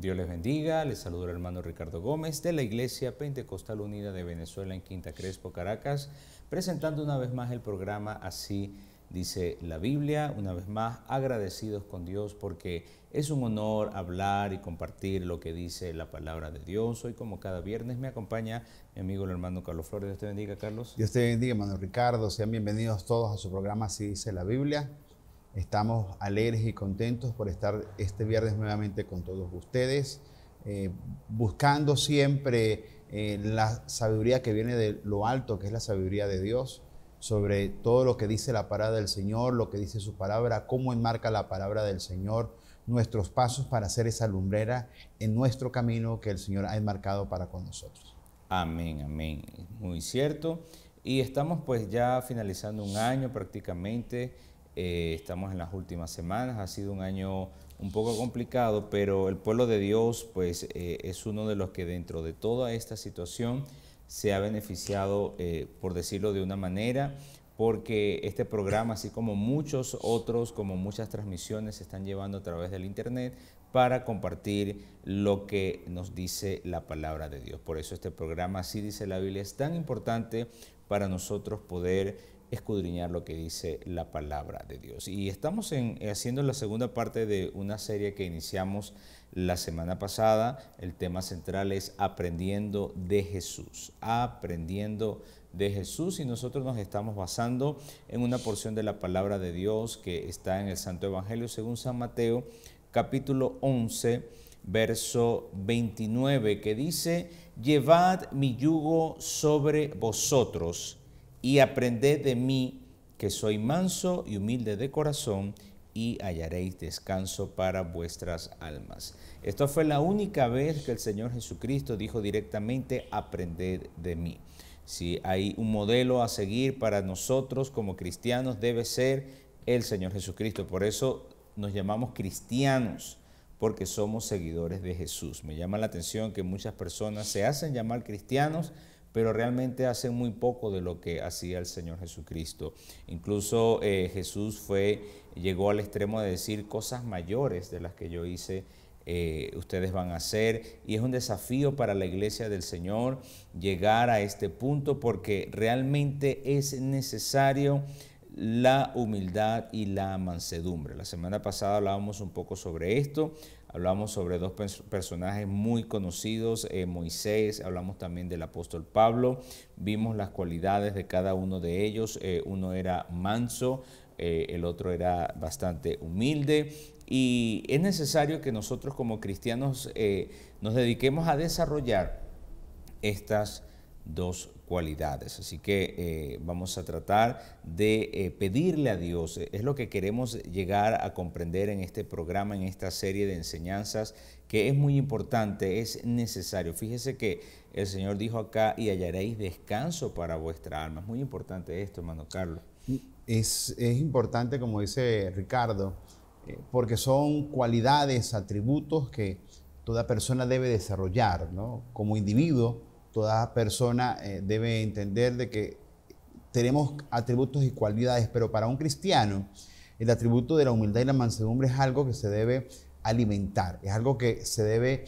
Dios les bendiga, les saludo el hermano Ricardo Gómez de la Iglesia Pentecostal Unida de Venezuela en Quinta Crespo, Caracas, presentando una vez más el programa Así dice la Biblia, una vez más agradecidos con Dios porque es un honor hablar y compartir lo que dice la palabra de Dios. Hoy, como cada viernes, me acompaña mi amigo el hermano Carlos Flores. Dios te bendiga, Carlos. Dios te bendiga, hermano Ricardo. Sean bienvenidos todos a su programa Así dice la Biblia. Estamos alegres y contentos por estar este viernes nuevamente con todos ustedes, buscando siempre la sabiduría que viene de lo alto, que es la sabiduría de Dios, sobre todo lo que dice la palabra del Señor, lo que dice su palabra, cómo enmarca la palabra del Señor, nuestros pasos para hacer esa lumbrera en nuestro camino que el Señor ha enmarcado para con nosotros. Amén, amén. Muy cierto. Y estamos pues ya finalizando un año prácticamente. Estamos en las últimas semanas, ha sido un año un poco complicado, pero el pueblo de Dios pues es uno de los que dentro de toda esta situación se ha beneficiado, por decirlo de una manera, porque este programa, así como muchos otros, como muchas transmisiones, se están llevando a través del internet para compartir lo que nos dice la palabra de Dios. Por eso este programa Así dice la Biblia es tan importante para nosotros poder escudriñar lo que dice la palabra de Dios. Y estamos haciendo la segunda parte de una serie que iniciamos la semana pasada. El tema central es Aprendiendo de Jesús. Aprendiendo de Jesús, y nosotros nos estamos basando en una porción de la palabra de Dios que está en el Santo Evangelio según San Mateo, capítulo 11, verso 29, que dice: llevad mi yugo sobre vosotros y aprended de mí, que soy manso y humilde de corazón, y hallaréis descanso para vuestras almas. Esta fue la única vez que el Señor Jesucristo dijo directamente: aprended de mí. Si hay un modelo a seguir para nosotros como cristianos, debe ser el Señor Jesucristo. Por eso nos llamamos cristianos, porque somos seguidores de Jesús. Me llama la atención que muchas personas se hacen llamar cristianos, pero realmente hacen muy poco de lo que hacía el Señor Jesucristo. Incluso Jesús llegó al extremo de decir: cosas mayores de las que yo hice, ustedes van a hacer. Y es un desafío para la iglesia del Señor llegar a este punto, porque realmente es necesario la humildad y la mansedumbre. La semana pasada hablábamos un poco sobre esto. Hablamos sobre dos personajes muy conocidos, Moisés, hablamos también del apóstol Pablo, vimos las cualidades de cada uno de ellos. Uno era manso, el otro era bastante humilde, y es necesario que nosotros como cristianos nos dediquemos a desarrollar estas dos cualidades. Así que vamos a tratar de pedirle a Dios, es lo que queremos llegar a comprender en este programa, en esta serie de enseñanzas, que es muy importante, es necesario. Fíjese que el Señor dijo acá: y hallaréis descanso para vuestra alma. Es muy importante esto, hermano Carlos. Es importante, como dice Ricardo, porque son cualidades, atributos que toda persona debe desarrollar, ¿no? Como individuo, toda persona debe entender de que tenemos atributos y cualidades, pero para un cristiano el atributo de la humildad y la mansedumbre es algo que se debe alimentar, es algo que se debe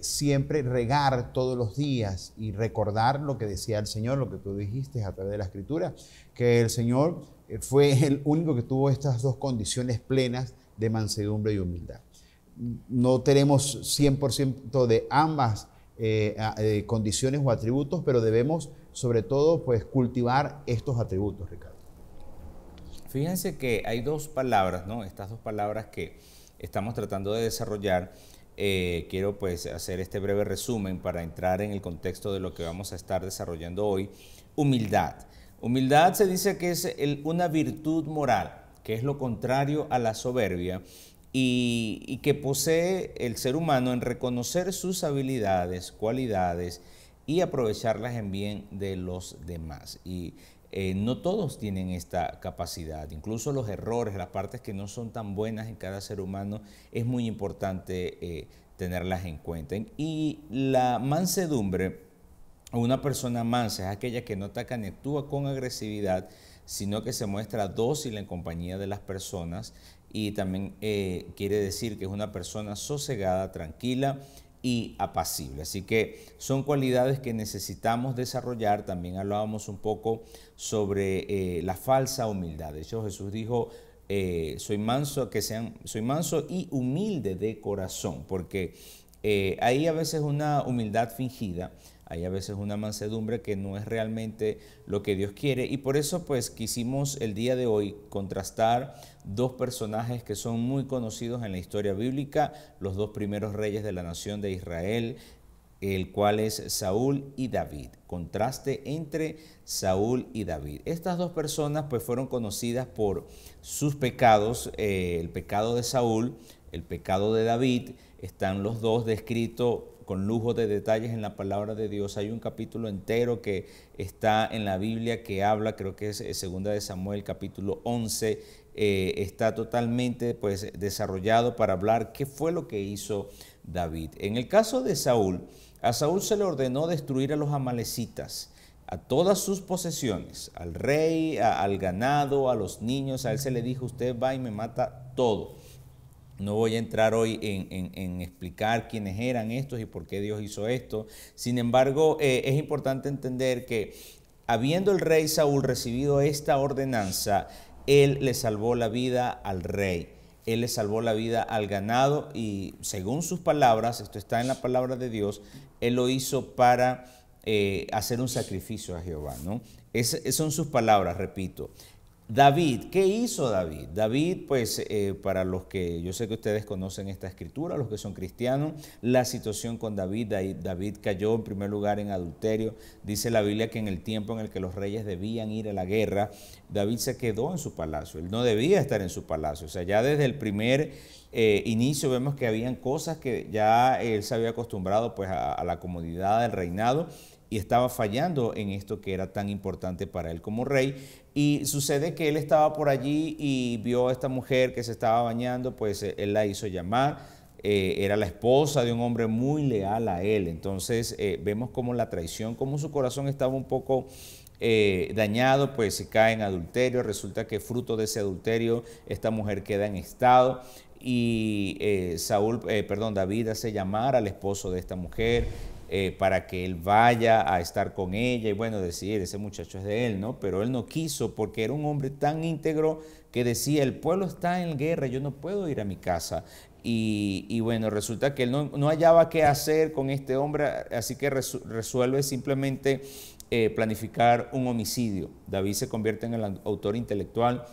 siempre regar todos los días y recordar lo que decía el Señor, lo que tú dijiste a través de la Escritura, que el Señor fue el único que tuvo estas dos condiciones plenas de mansedumbre y humildad. No tenemos 100% de ambas condiciones o atributos, pero debemos sobre todo pues cultivar estos atributos, Ricardo. Fíjense que hay dos palabras, ¿no? Estas dos palabras que estamos tratando de desarrollar. Quiero pues hacer este breve resumen para entrar en el contexto de lo que vamos a estar desarrollando hoy. Humildad. Humildad se dice que es una virtud moral, que es lo contrario a la soberbia, y que posee el ser humano en reconocer sus habilidades, cualidades y aprovecharlas en bien de los demás. Y no todos tienen esta capacidad, incluso los errores, las partes que no son tan buenas en cada ser humano, es muy importante tenerlas en cuenta. Y la mansedumbre, una persona mansa, es aquella que no ataca ni actúa con agresividad, sino que se muestra dócil en compañía de las personas y también quiere decir que es una persona sosegada, tranquila y apacible. Así que son cualidades que necesitamos desarrollar. También hablábamos un poco sobre la falsa humildad. De hecho, Jesús dijo, soy manso y humilde de corazón, porque hay a veces una humildad fingida, hay a veces una mansedumbre que no es realmente lo que Dios quiere, y por eso pues quisimos el día de hoy contrastar dos personajes que son muy conocidos en la historia bíblica, los dos primeros reyes de la nación de Israel, el cual es Saúl y David. Contraste entre Saúl y David. Estas dos personas pues fueron conocidas por sus pecados, el pecado de Saúl, el pecado de David. Están los dos descritos con lujo de detalles en la palabra de Dios. Hay un capítulo entero que está en la Biblia que habla, creo que es 2 de Samuel, capítulo 11, está totalmente pues desarrollado para hablar qué fue lo que hizo David. En el caso de Saúl, a Saúl se le ordenó destruir a los amalecitas, a todas sus posesiones, al rey, al ganado, a los niños. A él se le dijo, usted va y me mata todo. No voy a entrar hoy en explicar quiénes eran estos y por qué Dios hizo esto. Sin embargo, es importante entender que habiendo el rey Saúl recibido esta ordenanza, él le salvó la vida al rey. Él le salvó la vida al ganado y según sus palabras, esto está en la palabra de Dios, él lo hizo para hacer un sacrificio a Jehová, ¿no? Esas son sus palabras, repito. David, ¿qué hizo David? David, pues para los que yo sé que ustedes conocen esta escritura, los que son cristianos, la situación con David cayó en primer lugar en adulterio. Dice la Biblia que en el tiempo en el que los reyes debían ir a la guerra, David se quedó en su palacio, él no debía estar en su palacio. O sea, ya desde el primer inicio vemos que habían cosas que ya él se había acostumbrado pues a la comodidad del reinado, y estaba fallando en esto que era tan importante para él como rey. Y sucede que él estaba por allí y vio a esta mujer que se estaba bañando, pues él la hizo llamar, era la esposa de un hombre muy leal a él. Entonces vemos como la traición, como su corazón estaba un poco dañado, pues se cae en adulterio. Resulta que fruto de ese adulterio esta mujer queda en estado y David hace llamar al esposo de esta mujer para que él vaya a estar con ella y bueno, decir, ese muchacho es de él, ¿no? Pero él no quiso porque era un hombre tan íntegro que decía, el pueblo está en guerra, yo no puedo ir a mi casa. Y bueno, resulta que él no hallaba qué hacer con este hombre, así que resuelve simplemente planificar un homicidio. David se convierte en el autor intelectual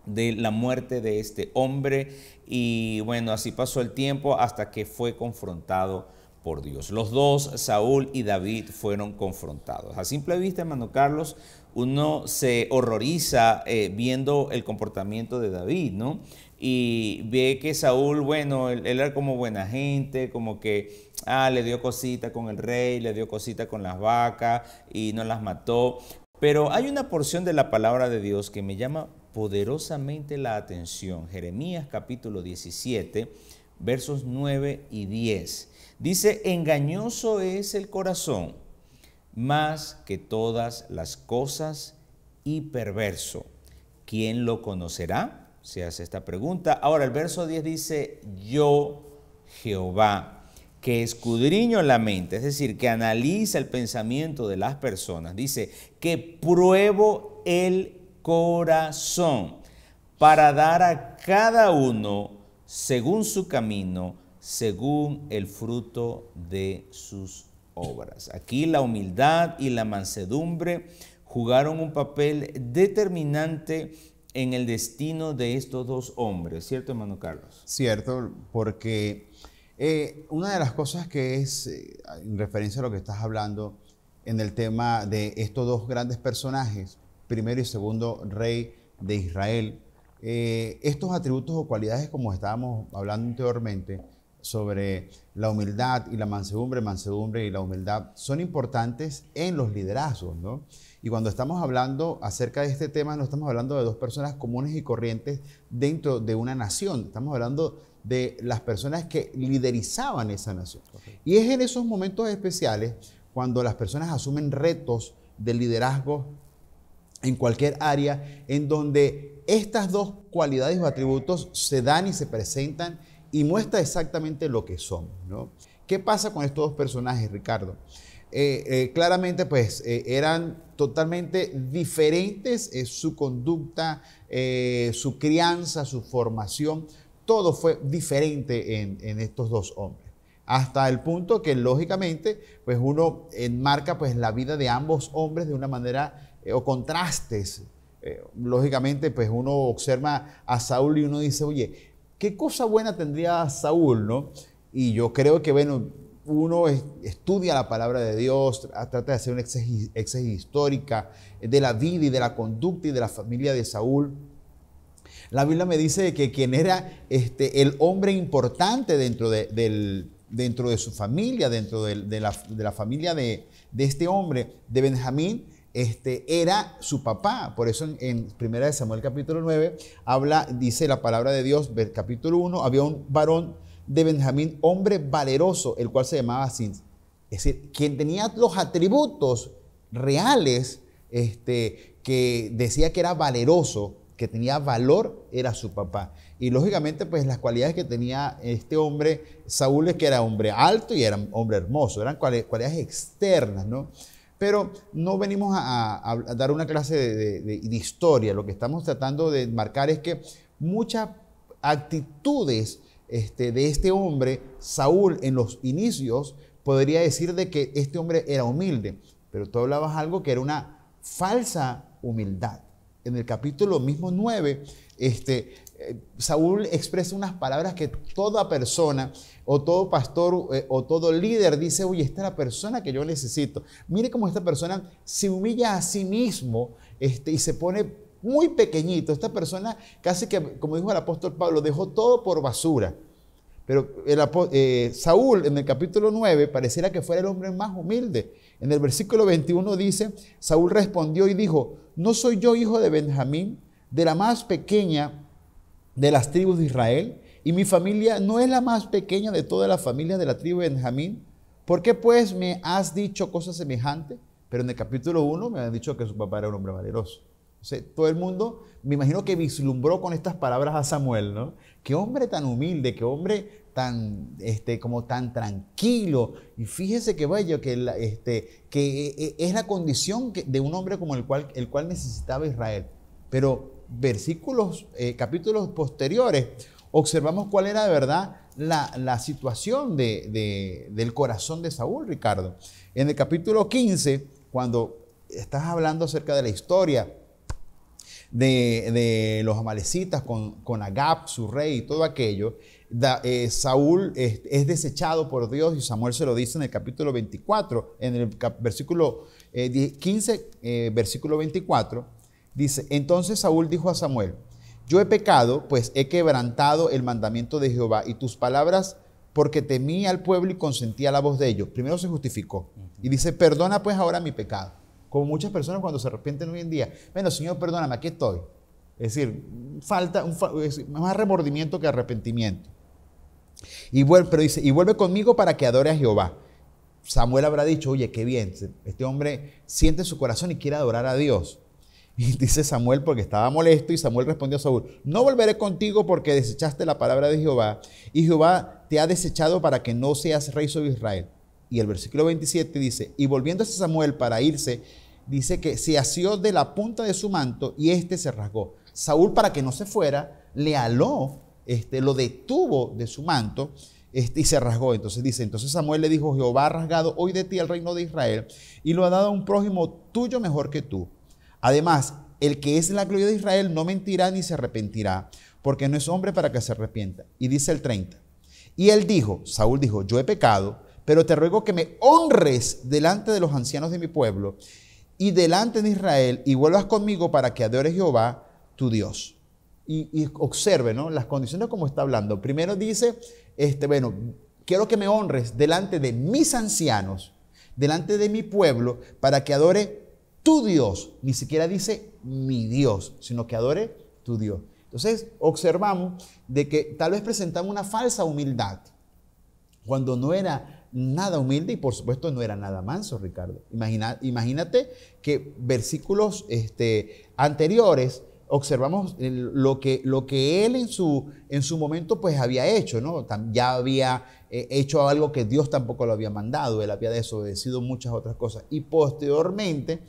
de la muerte de este hombre y bueno, así pasó el tiempo hasta que fue confrontado por Dios. Los dos, Saúl y David, fueron confrontados. A simple vista, hermano Carlos, uno se horroriza viendo el comportamiento de David, ¿no? Y ve que Saúl, bueno, él era como buena gente, como que le dio cosita con el rey, le dio cosita con las vacas y no las mató. Pero hay una porción de la palabra de Dios que me llama poderosamente la atención. Jeremías capítulo 17, versos 9 y 10. Dice, engañoso es el corazón, más que todas las cosas, y perverso. ¿Quién lo conocerá? Se hace esta pregunta. Ahora el verso 10 dice, yo, Jehová, que escudriño la mente, es decir, que analiza el pensamiento de las personas. Dice, que pruebo el corazón para dar a cada uno según su camino, según el fruto de sus obras. Aquí la humildad y la mansedumbre jugaron un papel determinante en el destino de estos dos hombres, ¿cierto, hermano Carlos? Cierto, porque una de las cosas que es, en referencia a lo que estás hablando, en el tema de estos dos grandes personajes, primero y segundo rey de Israel, estos atributos o cualidades, como estábamos hablando anteriormente, sobre la humildad y la mansedumbre y la humildad, son importantes en los liderazgos, ¿no? Y cuando estamos hablando acerca de este tema, no estamos hablando de dos personas comunes y corrientes dentro de una nación, estamos hablando de las personas que liderizaban esa nación. Okay. Y es en esos momentos especiales cuando las personas asumen retos de liderazgo en cualquier área en donde estas dos cualidades o atributos se dan y se presentan y muestra exactamente lo que son, ¿no? ¿Qué pasa con estos dos personajes, Ricardo? Claramente, pues, eran totalmente diferentes, su conducta, su crianza, su formación, todo fue diferente en estos dos hombres. Hasta el punto que, lógicamente, pues uno enmarca pues, la vida de ambos hombres de una manera, o contrastes. Lógicamente, pues uno observa a Saúl y uno dice, oye, ¿qué cosa buena tendría Saúl, no? Y yo creo que, bueno, uno estudia la palabra de Dios, trata de hacer una exégesis histórica de la vida y de la conducta y de la familia de Saúl. La Biblia me dice que quien era el hombre importante dentro de su familia, dentro de la familia de este hombre, de Benjamín, era su papá. Por eso en 1 Samuel capítulo 9 dice la palabra de Dios, capítulo 1, había un varón de Benjamín, hombre valeroso, el cual se llamaba Sins. Es decir, quien tenía los atributos reales, que decía que era valeroso, que tenía valor, era su papá. Y lógicamente, pues las cualidades que tenía este hombre, Saúl, es que era hombre alto y era hombre hermoso, eran cualidades externas, ¿no? Pero no venimos a dar una clase de historia. Lo que estamos tratando de marcar es que muchas actitudes de este hombre, Saúl, en los inicios, podría decir de que este hombre era humilde, pero tú hablabas algo que era una falsa humildad. En el capítulo mismo 9, Saúl expresa unas palabras que toda persona o todo pastor o todo líder dice, oye, esta es la persona que yo necesito. Mire cómo esta persona se humilla a sí mismo y se pone muy pequeñito. Esta persona casi que, como dijo el apóstol Pablo, dejó todo por basura. Pero Saúl en el capítulo 9 pareciera que fuera el hombre más humilde. En el versículo 21 dice, Saúl respondió y dijo, ¿no soy yo hijo de Benjamín, de la más pequeña de las tribus de Israel? Y mi familia no es la más pequeña de toda la familia de la tribu de Benjamín. ¿Por qué pues me has dicho cosas semejantes? Pero en el capítulo 1 me han dicho que su papá era un hombre valeroso. O sea, todo el mundo, me imagino que vislumbró con estas palabras a Samuel, ¿no? Qué hombre tan humilde, qué hombre tan, como tan tranquilo. Y fíjese que vaya, que es la condición de un hombre como el cual necesitaba Israel. Pero capítulos posteriores, observamos cuál era de verdad la situación del corazón de Saúl, Ricardo. En el capítulo 15, cuando estás hablando acerca de la historia de los amalecitas con Agag, su rey y todo aquello, Saúl es desechado por Dios y Samuel se lo dice en el capítulo 24, en el versículo 15, versículo 24, dice, entonces Saúl dijo a Samuel, yo he pecado, pues he quebrantado el mandamiento de Jehová y tus palabras, porque temí al pueblo y consentí a la voz de ellos. Primero se justificó y dice, perdona pues ahora mi pecado. Como muchas personas cuando se arrepienten hoy en día, bueno, Señor, perdóname, aquí estoy. Es decir, falta más remordimiento que arrepentimiento. Pero dice, y vuelve conmigo para que adore a Jehová. Samuel habrá dicho, oye, qué bien, este hombre siente su corazón y quiere adorar a Dios. Y dice Samuel porque estaba molesto y Samuel respondió a Saúl, no volveré contigo porque desechaste la palabra de Jehová y Jehová te ha desechado para que no seas rey sobre Israel. Y el versículo 27 dice, y volviéndose Samuel para irse, dice que se asió de la punta de su manto y se rasgó. Saúl, para que no se fuera, le aló, lo detuvo de su manto y se rasgó. Entonces dice, entonces Samuel le dijo, Jehová ha rasgado hoy de ti el reino de Israel y lo ha dado a un prójimo tuyo mejor que tú. Además, el que es la gloria de Israel no mentirá ni se arrepentirá, porque no es hombre para que se arrepienta. Y dice el 30. Y él dijo, Saúl dijo, yo he pecado, pero te ruego que me honres delante de los ancianos de mi pueblo y delante de Israel y vuelvas conmigo para que adores a Jehová tu Dios. Y observe, ¿no?, las condiciones como está hablando. Primero dice, bueno, quiero que me honres delante de mis ancianos, delante de mi pueblo, para que adore tu Dios. Ni siquiera dice mi Dios, sino que adore tu Dios. Entonces observamos de que tal vez presentamos una falsa humildad cuando no era nada humilde y por supuesto no era nada manso, Ricardo. Imagínate que versículos anteriores observamos lo que él en su momento pues había hecho, ¿no? Ya había hecho algo que Dios tampoco lo había mandado, él había desobedecido muchas otras cosas y posteriormente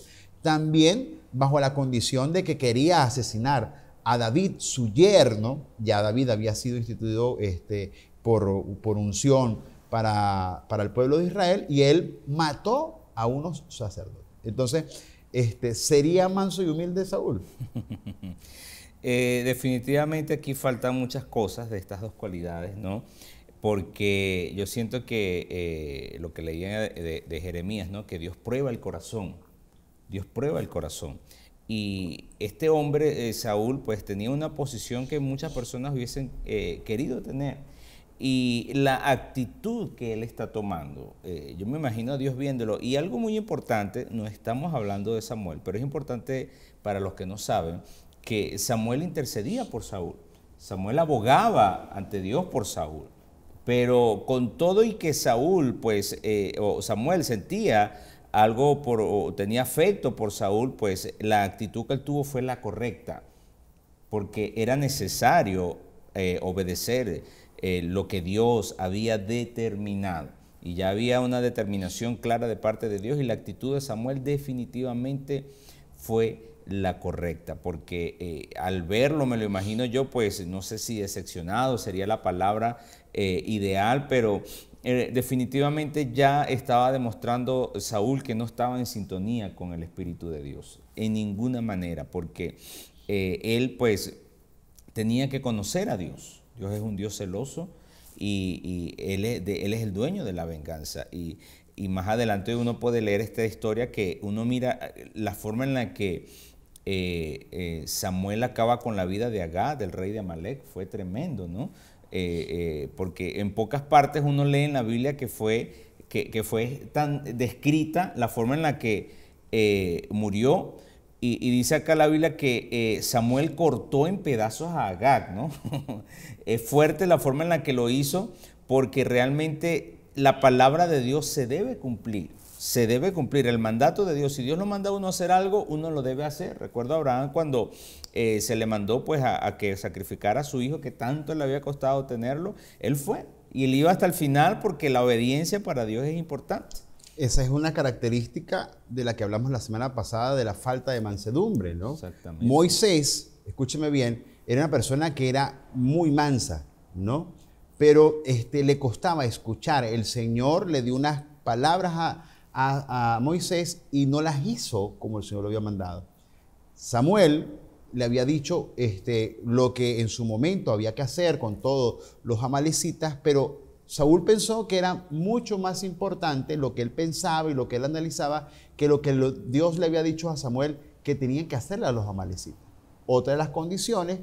también bajo la condición de que quería asesinar a David, su yerno. Ya David había sido instituido por unción para el pueblo de Israel y él mató a unos sacerdotes. Entonces, ¿sería manso y humilde Saúl? Definitivamente aquí faltan muchas cosas de estas dos cualidades, ¿no? Porque yo siento que lo que leía de Jeremías, ¿no? Que Dios prueba el corazón. Dios prueba el corazón. Y este hombre, Saúl, pues tenía una posición que muchas personas hubiesen querido tener. Y la actitud que él está tomando, yo me imagino a Dios viéndolo. Y algo muy importante, no estamos hablando de Samuel, pero es importante para los que no saben, que Samuel intercedía por Saúl. Samuel abogaba ante Dios por Saúl. Pero con todo y que Saúl, pues, o Samuel sentía algo o tenía afecto por Saúl, pues la actitud que él tuvo fue la correcta, porque era necesario obedecer lo que Dios había determinado. Y ya había una determinación clara de parte de Dios y la actitud de Samuel definitivamente fue la correcta, porque al verlo, me lo imagino yo, pues no sé si decepcionado sería la palabra ideal, pero definitivamente ya estaba demostrando Saúl que no estaba en sintonía con el Espíritu de Dios, en ninguna manera, porque él pues tenía que conocer a Dios. Dios es un Dios celoso y él es el dueño de la venganza. Y más adelante uno puede leer esta historia que uno mira la forma en la que Samuel acaba con la vida de Agag, del rey de Amalek, fue tremendo, ¿no? Porque en pocas partes uno lee en la Biblia que fue tan descrita la forma en la que murió. Y dice acá la Biblia que Samuel cortó en pedazos a Agag, ¿no? Es fuerte la forma en la que lo hizo, porque realmente la palabra de Dios se debe cumplir. Se debe cumplir el mandato de Dios. Si Dios lo manda a uno a hacer algo, uno lo debe hacer. Recuerdo a Abraham cuando se le mandó pues a que sacrificara a su hijo, que tanto le había costado tenerlo. Él fue y él iba hasta el final porque la obediencia para Dios es importante. Esa es una característica de la que hablamos la semana pasada, de la falta de mansedumbre, ¿no? Exactamente. Moisés, escúcheme bien, era una persona que era muy mansa, ¿no? Pero le costaba escuchar. El Señor le dio unas palabras a Moisés y no las hizo como el Señor lo había mandado. Samuel le había dicho lo que en su momento había que hacer con todos los amalecitas, pero Saúl pensó que era mucho más importante lo que él pensaba y lo que él analizaba que lo que Dios le había dicho a Samuel que tenían que hacerle a los amalecitas. Otra de las condiciones,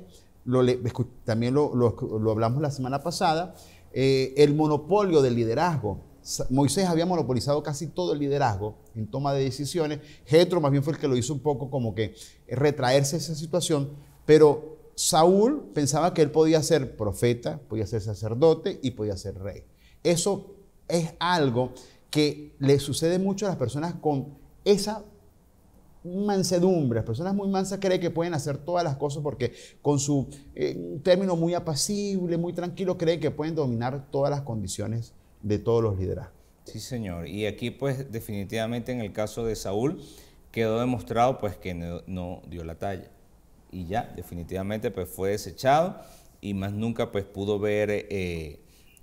también lo hablamos la semana pasada, el monopolio del liderazgo. Moisés había monopolizado casi todo el liderazgo en toma de decisiones. Jetro más bien fue el que lo hizo un poco como que retraerse esa situación, pero Saúl pensaba que él podía ser profeta, podía ser sacerdote y podía ser rey. Eso es algo que le sucede mucho a las personas con esa mansedumbre. Las personas muy mansas creen que pueden hacer todas las cosas porque con su término muy apacible, muy tranquilo, creen que pueden dominar todas las condiciones de todos los liderazgos. Sí, señor. Y aquí pues definitivamente en el caso de Saúl quedó demostrado pues que no dio la talla. Y ya, definitivamente pues fue desechado y más nunca pues pudo ver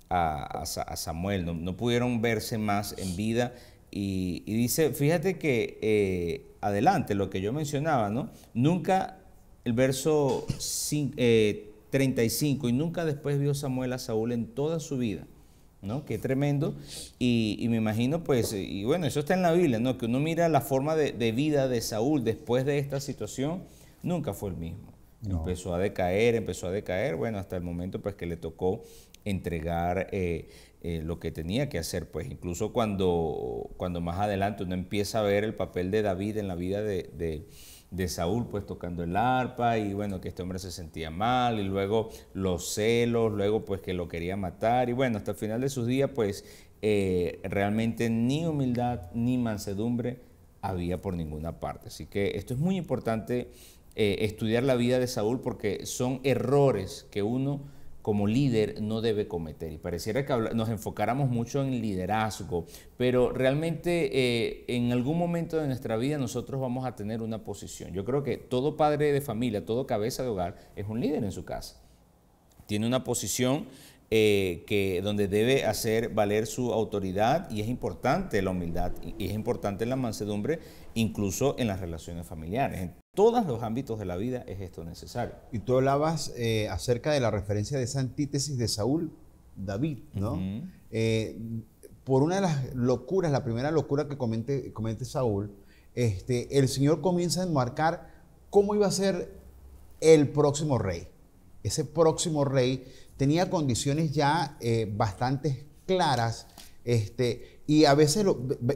a Samuel, no pudieron verse más en vida y dice, fíjate que adelante, lo que yo mencionaba, ¿no? Nunca, el verso 35, y nunca después vio Samuel a Saúl en toda su vida, ¿no? Qué tremendo. Y me imagino, pues, y bueno, eso está en la Biblia, ¿no? Que uno mira la forma de vida de Saúl después de esta situación, nunca fue el mismo. No. Empezó a decaer, bueno, hasta el momento pues que le tocó entregar lo que tenía que hacer, pues incluso cuando más adelante uno empieza a ver el papel de David en la vida de Saúl, pues tocando el arpa y bueno, que este hombre se sentía mal y luego los celos, luego pues que lo quería matar y bueno, hasta el final de sus días pues realmente ni humildad ni mansedumbre había por ninguna parte. Así que esto es muy importante, estudiar la vida de Saúl, porque son errores que uno como líder no debe cometer. Y pareciera que nos enfocáramos mucho en liderazgo, pero realmente en algún momento de nuestra vida nosotros vamos a tener una posición. Yo creo que todo padre de familia, todo cabeza de hogar es un líder en su casa. Tiene una posición donde debe hacer valer su autoridad, y es importante la humildad y es importante la mansedumbre, incluso en las relaciones familiares. En todos los ámbitos de la vida es esto necesario. Y tú hablabas acerca de la referencia de esa antítesis de Saúl, David, ¿no? Por una de las locuras, la primera locura que comete Saúl, el Señor comienza a enmarcar cómo iba a ser el próximo rey. Ese próximo rey tenía condiciones ya bastante claras, y a veces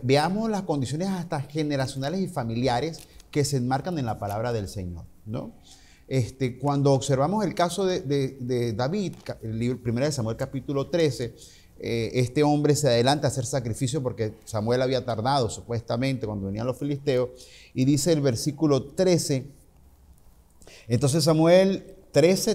veamos las condiciones hasta generacionales y familiares que se enmarcan en la palabra del Señor, ¿no? Cuando observamos el caso de David, el libro 1 Samuel capítulo 13, este hombre se adelanta a hacer sacrificio porque Samuel había tardado supuestamente cuando venían los filisteos, y dice el versículo 13, entonces Samuel 13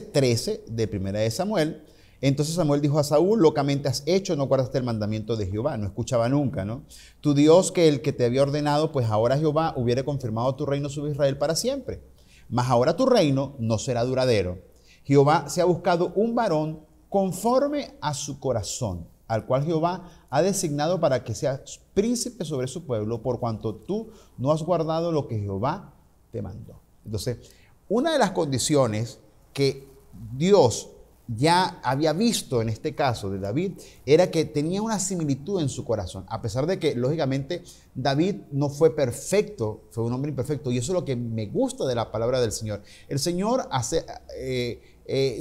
de 1 Samuel, entonces Samuel dijo a Saúl, locamente has hecho, no guardaste el mandamiento de Jehová. No escuchaba nunca, ¿no? Tu Dios, que el que te había ordenado, pues ahora Jehová hubiera confirmado tu reino sobre Israel para siempre. Mas ahora tu reino no será duradero. Jehová se ha buscado un varón conforme a su corazón, al cual Jehová ha designado para que sea príncipe sobre su pueblo, por cuanto tú no has guardado lo que Jehová te mandó. Entonces, una de las condiciones que Dios ya había visto en este caso de David era que tenía una similitud en su corazón, a pesar de que lógicamente David no fue perfecto, fue un hombre imperfecto, y eso es lo que me gusta de la palabra del Señor. El Señor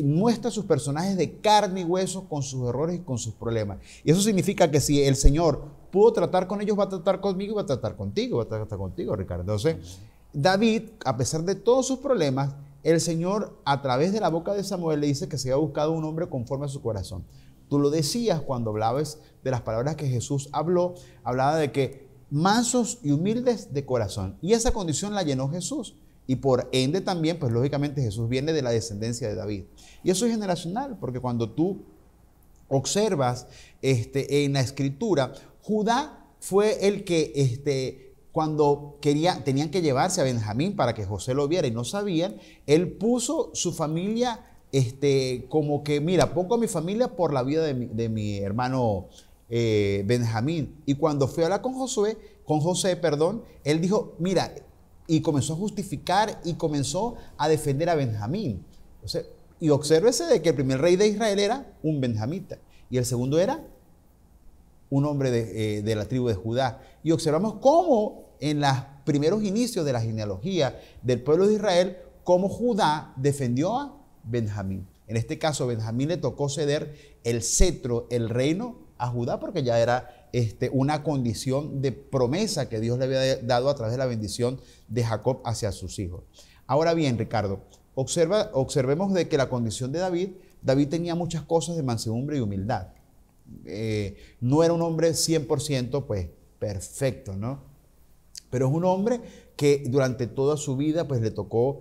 muestra sus personajes de carne y hueso con sus errores y con sus problemas, y eso significa que si el Señor pudo tratar con ellos, va a tratar conmigo y va a tratar contigo, va a tratar contigo, Ricardo. Entonces, David, a pesar de todos sus problemas, el Señor, a través de la boca de Samuel, le dice que se había buscado un hombre conforme a su corazón. Tú lo decías cuando hablabas de las palabras que Jesús hablaba de que mansos y humildes de corazón. Y esa condición la llenó Jesús. Y por ende también, pues lógicamente Jesús viene de la descendencia de David. Y eso es generacional, porque cuando tú observas en la Escritura, Judá fue el que cuando tenían que llevarse a Benjamín para que José lo viera y no sabían, él puso su familia como que, mira, pongo a mi familia por la vida de mi hermano Benjamín. Y cuando fue a hablar con José, él dijo, mira, y comenzó a justificar y comenzó a defender a Benjamín. Entonces, y obsérvese de que el primer rey de Israel era un benjamita y el segundo era un hombre de la tribu de Judá. Y observamos cómo en los primeros inicios de la genealogía del pueblo de Israel, cómo Judá defendió a Benjamín. En este caso, Benjamín le tocó ceder el cetro, el reino a Judá, porque ya era una condición de promesa que Dios le había dado a través de la bendición de Jacob hacia sus hijos. Ahora bien, Ricardo, observemos de que la condición de David tenía muchas cosas de mansedumbre y humildad. No era un hombre 100% pues perfecto, ¿no? Pero es un hombre que durante toda su vida pues le tocó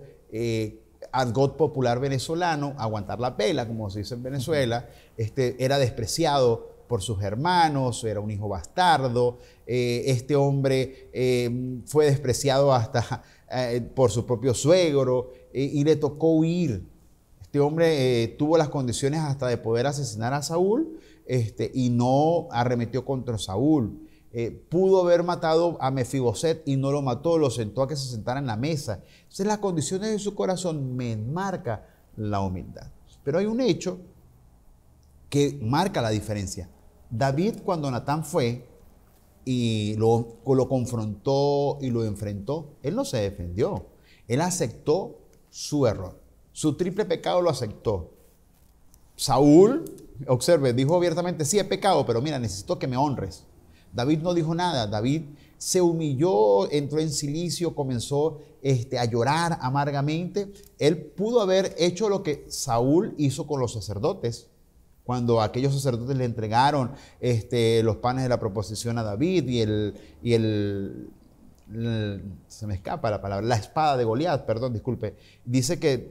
argot popular venezolano, aguantar la pela, como se dice en Venezuela. Era despreciado por sus hermanos, era un hijo bastardo. Este hombre fue despreciado hasta por su propio suegro y le tocó huir. Este hombre tuvo las condiciones hasta de poder asesinar a Saúl y no arremetió contra Saúl. Pudo haber matado a Mefiboset y no lo mató, lo sentó a que se sentara en la mesa. Entonces las condiciones de su corazón me marca la humildad. Pero hay un hecho que marca la diferencia. David, cuando Natán fue y lo confrontó y lo enfrentó, él no se defendió. Él aceptó su error. Su triple pecado lo aceptó. Saúl, observe, dijo abiertamente, sí he pecado, pero mira, necesito que me honres. David no dijo nada. David se humilló, entró en silicio, comenzó a llorar amargamente. Él pudo haber hecho lo que Saúl hizo con los sacerdotes. cuando aquellos sacerdotes le entregaron los panes de la proposición a David se me escapa la palabra, la espada de Goliat, perdón, disculpe, dice que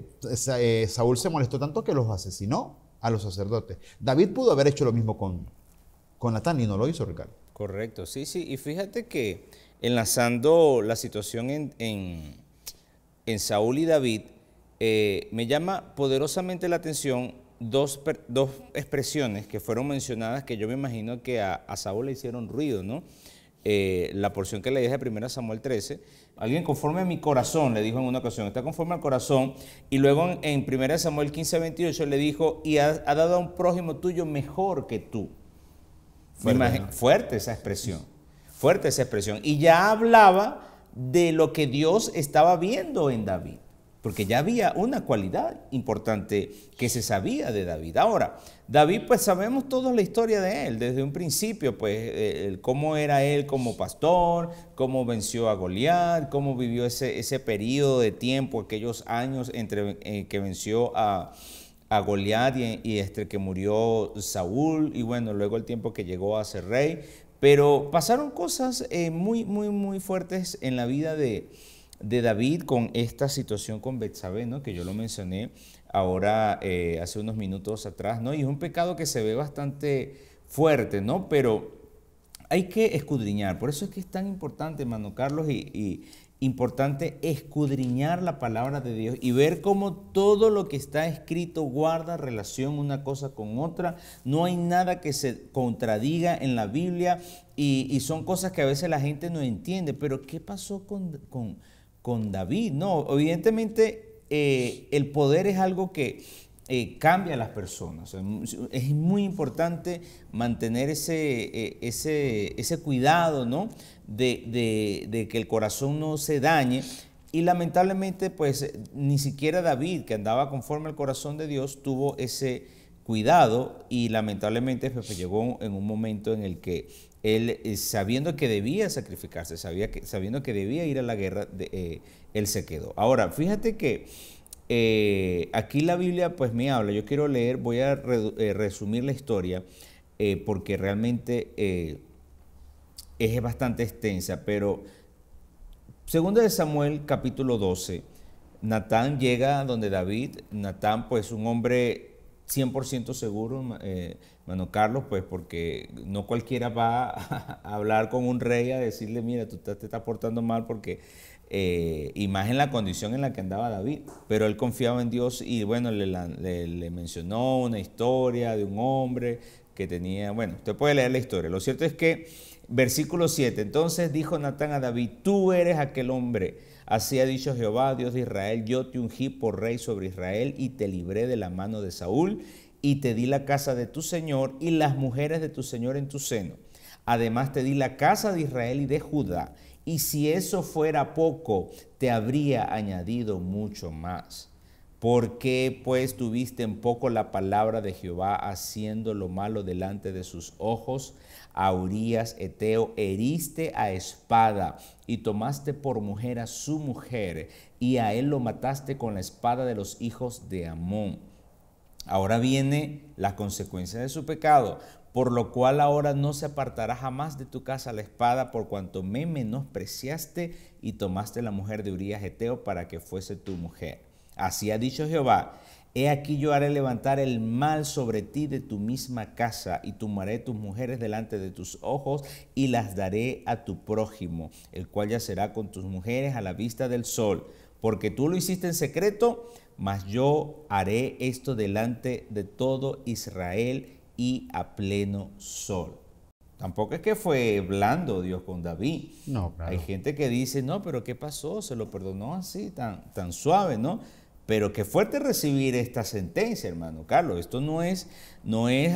Saúl se molestó tanto que los asesinó a los sacerdotes. David pudo haber hecho lo mismo con Natán y no lo hizo, Ricardo. Correcto, sí, sí. Y fíjate que enlazando la situación en Saúl y David, me llama poderosamente la atención dos expresiones que fueron mencionadas que yo me imagino que a Saúl le hicieron ruido, ¿no? La porción que le dije de 1 Samuel 13, alguien conforme a mi corazón, le dijo en una ocasión, está conforme al corazón, y luego en 1 Samuel 15, 28 le dijo, y ha dado a un prójimo tuyo mejor que tú. Fuerte esa expresión, fuerte esa expresión. Y ya hablaba de lo que Dios estaba viendo en David, porque ya había una cualidad importante que se sabía de David. Ahora, David, pues sabemos toda la historia de él, desde un principio, pues cómo era él como pastor, cómo venció a Goliat, cómo vivió ese periodo de tiempo, aquellos años entre que venció a Goliat y que murió Saúl, y bueno, luego el tiempo que llegó a ser rey. Pero pasaron cosas muy fuertes en la vida de David con esta situación con Betsabé, ¿no? Que yo lo mencioné ahora hace unos minutos atrás, ¿no? Y es un pecado que se ve bastante fuerte, ¿no? Pero hay que escudriñar. Por eso es que es tan importante, hermano Carlos, y importante escudriñar la palabra de Dios y ver cómo todo lo que está escrito guarda relación una cosa con otra. No hay nada que se contradiga en la Biblia y son cosas que a veces la gente no entiende. Pero ¿qué pasó con David? No, evidentemente el poder es algo que cambia a las personas. Es muy importante mantener ese cuidado, ¿no? de que el corazón no se dañe. Y lamentablemente, pues ni siquiera David, que andaba conforme al corazón de Dios, tuvo ese cuidado y lamentablemente pues, llegó en un momento en el que él, sabiendo que debía sacrificarse, sabiendo que debía ir a la guerra, él se quedó. Ahora, fíjate que aquí la Biblia pues me habla, yo quiero leer, voy a resumir la historia porque realmente es bastante extensa, pero 2 de Samuel capítulo 12, Natán llega donde David. Natán pues un hombre 100% seguro, hermano Carlos, pues porque no cualquiera va a hablar con un rey a decirle, mira, tú te estás portando mal porque, y más en la condición en la que andaba David, pero él confiaba en Dios y bueno, le mencionó una historia de un hombre que tenía, bueno, usted puede leer la historia. Lo cierto es que, versículo 7, entonces dijo Natán a David, tú eres aquel hombre. Así ha dicho Jehová, Dios de Israel, yo te ungí por rey sobre Israel y te libré de la mano de Saúl y te di la casa de tu señor y las mujeres de tu señor en tu seno. Además te di la casa de Israel y de Judá. Y si eso fuera poco, te habría añadido mucho más. ¿Por qué pues tuviste en poco la palabra de Jehová haciendo lo malo delante de sus ojos? A Urías Eteo heriste a espada y tomaste por mujer a su mujer y a él lo mataste con la espada de los hijos de Amón. Ahora viene la consecuencia de su pecado, por lo cual ahora no se apartará jamás de tu casa la espada, por cuanto me menospreciaste y tomaste la mujer de Urías Eteo para que fuese tu mujer. Así ha dicho Jehová, he aquí yo haré levantar el mal sobre ti de tu misma casa y tomaré tus mujeres delante de tus ojos y las daré a tu prójimo, el cual yacerá con tus mujeres a la vista del sol, porque tú lo hiciste en secreto, mas yo haré esto delante de todo Israel y a pleno sol. Tampoco es que fue blando Dios con David. No, claro. Hay gente que dice, no, pero ¿qué pasó? Se lo perdonó así, tan suave, ¿no? Pero qué fuerte recibir esta sentencia, hermano Carlos. Esto no es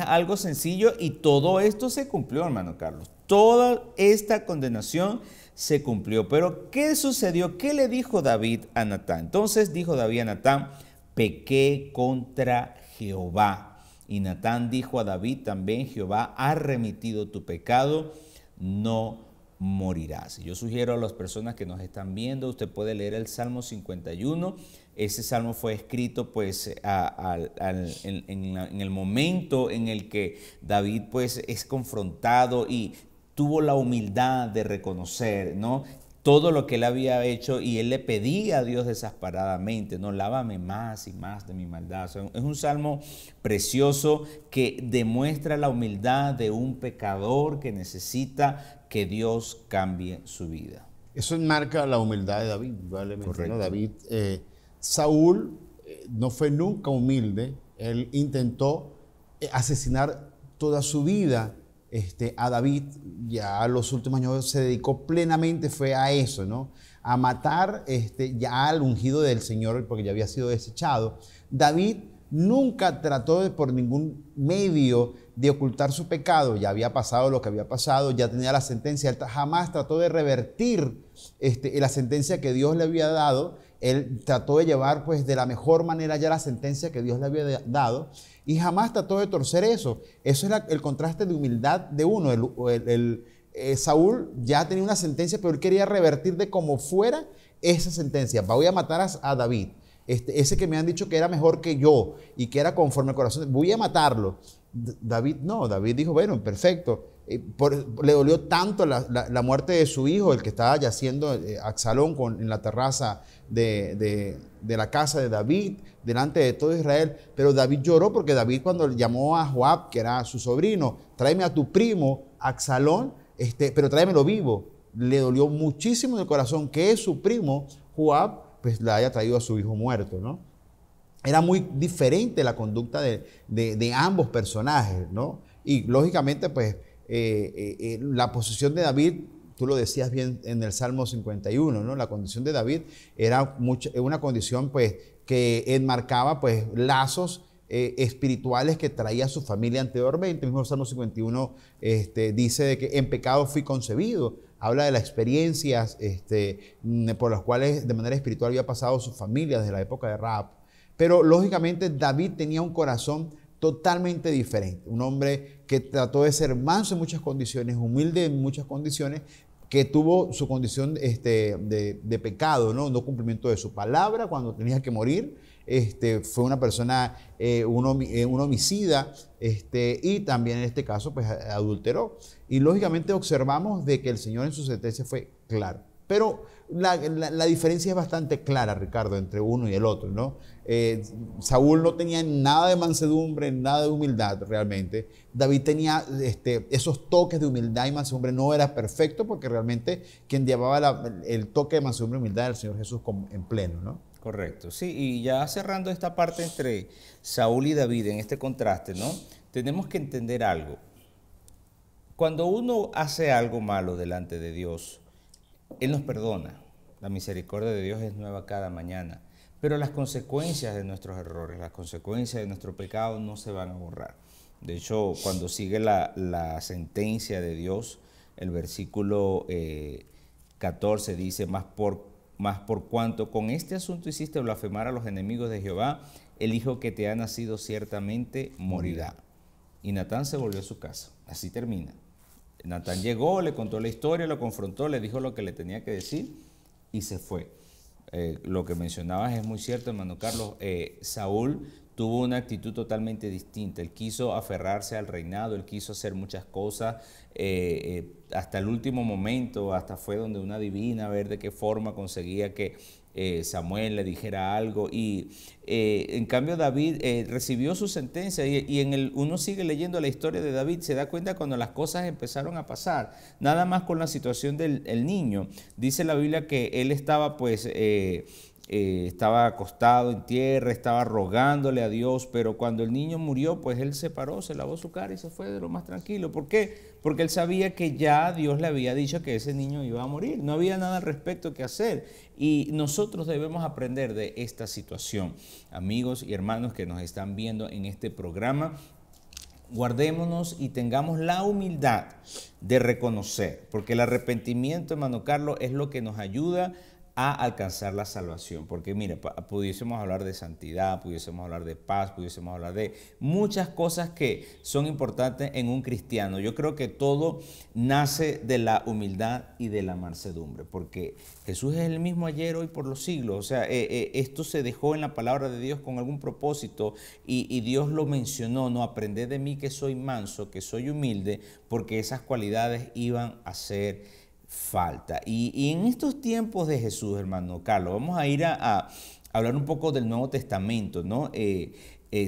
algo sencillo y todo esto se cumplió, hermano Carlos. Toda esta condenación se cumplió. Pero ¿qué sucedió? ¿Qué le dijo David a Natán? Entonces dijo David a Natán, pequé contra Jehová. Y Natán dijo a David también, Jehová ha remitido tu pecado, no morirás. Yo sugiero a las personas que nos están viendo, usted puede leer el Salmo 51. Ese salmo fue escrito pues en el momento en el que David pues es confrontado y tuvo la humildad de reconocer, ¿no?, todo lo que él había hecho, y él le pedía a Dios desesperadamente, no, lávame más y más de mi maldad. O sea, es un salmo precioso que demuestra la humildad de un pecador que necesita que Dios cambie su vida. Eso enmarca la humildad de David, probablemente, Correcto. ¿no? David, Saúl no fue nunca humilde. Él intentó asesinar toda su vida a David. Ya a los últimos años se dedicó plenamente, fue a eso, ¿no? A matar ya al ungido del Señor, porque ya había sido desechado. David nunca trató por ningún medio de ocultar su pecado. Ya había pasado lo que había pasado, ya tenía la sentencia. Él jamás trató de revertir la sentencia que Dios le había dado. Él trató de llevar pues de la mejor manera ya la sentencia que Dios le había dado, y jamás trató de torcer eso. Eso es el contraste de humildad de uno. Saúl ya tenía una sentencia, pero él quería revertir de como fuera esa sentencia. Voy a matar a David, ese que me han dicho que era mejor que yo y que era conforme al corazón, voy a matarlo. David no, David dijo, bueno, perfecto. Le dolió tanto la muerte de su hijo, el que estaba yaciendo, Absalón, en la terraza de la casa de David, delante de todo Israel. Pero David lloró porque David, cuando llamó a Joab, que era su sobrino, tráeme a tu primo Absalón, pero tráemelo vivo. Le dolió muchísimo en el corazón que su primo Joab pues le haya traído a su hijo muerto, ¿no? Era muy diferente la conducta de ambos personajes, ¿no? Y lógicamente, pues, la posición de David, tú lo decías bien en el Salmo 51, ¿no? La condición de David era una condición, pues, que enmarcaba, pues, lazos espirituales que traía su familia anteriormente. El mismo Salmo 51 dice de que en pecado fui concebido. Habla de las experiencias por las cuales de manera espiritual había pasado su familia desde la época de Rahab. Pero lógicamente David tenía un corazón totalmente diferente. Un hombre que trató de ser manso en muchas condiciones, humilde en muchas condiciones, que tuvo su condición de pecado, ¿no? No cumplimiento de su palabra cuando tenía que morir. Fue una persona, un homicida, y también en este caso pues adulteró. Y lógicamente observamos de que el Señor en su sentencia fue claro. Pero la diferencia es bastante clara, Ricardo, entre uno y el otro, ¿no? Saúl no tenía nada de mansedumbre, nada de humildad realmente. David tenía esos toques de humildad y mansedumbre. No era perfecto, porque realmente quien llevaba el toque de mansedumbre y humildad era el Señor Jesús en pleno, ¿no? Correcto, sí, y ya cerrando esta parte entre Saúl y David en este contraste, ¿no? Tenemos que entender algo. Cuando uno hace algo malo delante de Dios, Él nos perdona. La misericordia de Dios es nueva cada mañana. Pero las consecuencias de nuestros errores, las consecuencias de nuestro pecado no se van a borrar. De hecho, cuando sigue la sentencia de Dios, el versículo 14 dice, más por cuanto con este asunto hiciste blasfemar a los enemigos de Jehová, el hijo que te ha nacido ciertamente morirá. Y Natán se volvió a su casa. Así termina. Natán llegó, le contó la historia, lo confrontó, le dijo lo que le tenía que decir y se fue. Lo que mencionabas es muy cierto, hermano Carlos. Saúl tuvo una actitud totalmente distinta. Él quiso aferrarse al reinado, él quiso hacer muchas cosas hasta el último momento, hasta fue donde una divina a ver de qué forma conseguía que Samuel le dijera algo. Y en cambio David recibió su sentencia y uno sigue leyendo la historia de David, se da cuenta cuando las cosas empezaron a pasar, nada más con la situación del niño. Dice la Biblia que él estaba pues estaba acostado en tierra, estaba rogándole a Dios, pero cuando el niño murió, pues él se paró, se lavó su cara y se fue de lo más tranquilo. ¿Por qué? Porque él sabía que ya Dios le había dicho que ese niño iba a morir. No había nada al respecto que hacer. Y nosotros debemos aprender de esta situación. Amigos y hermanos que nos están viendo en este programa, guardémonos y tengamos la humildad de reconocer, porque el arrepentimiento, hermano Carlos, es lo que nos ayuda a alcanzar la salvación. Porque mire, pudiésemos hablar de santidad, pudiésemos hablar de paz, pudiésemos hablar de muchas cosas que son importantes en un cristiano. Yo creo que todo nace de la humildad y de la mansedumbre, porque Jesús es el mismo ayer, hoy, por los siglos. O sea, esto se dejó en la palabra de Dios con algún propósito y Dios lo mencionó, no, aprended de mí que soy manso, que soy humilde, porque esas cualidades iban a ser falta. Y en estos tiempos de Jesús, hermano Carlos, vamos a ir a hablar un poco del Nuevo Testamento, ¿no?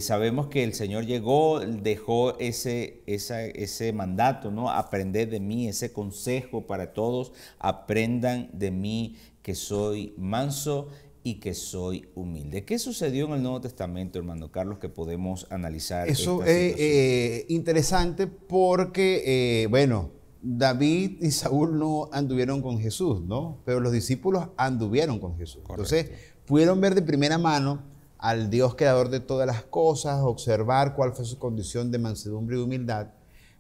Sabemos que el Señor llegó, dejó ese mandato, ¿no? Aprended de mí, ese consejo para todos, aprendan de mí que soy manso y que soy humilde. ¿Qué sucedió en el Nuevo Testamento, hermano Carlos, que podemos analizar? Eso es interesante porque, bueno, David y Saúl no anduvieron con Jesús, ¿no? Pero los discípulos anduvieron con Jesús. Correcto. Entonces, pudieron ver de primera mano al Dios creador de todas las cosas, observar cuál fue su condición de mansedumbre y humildad.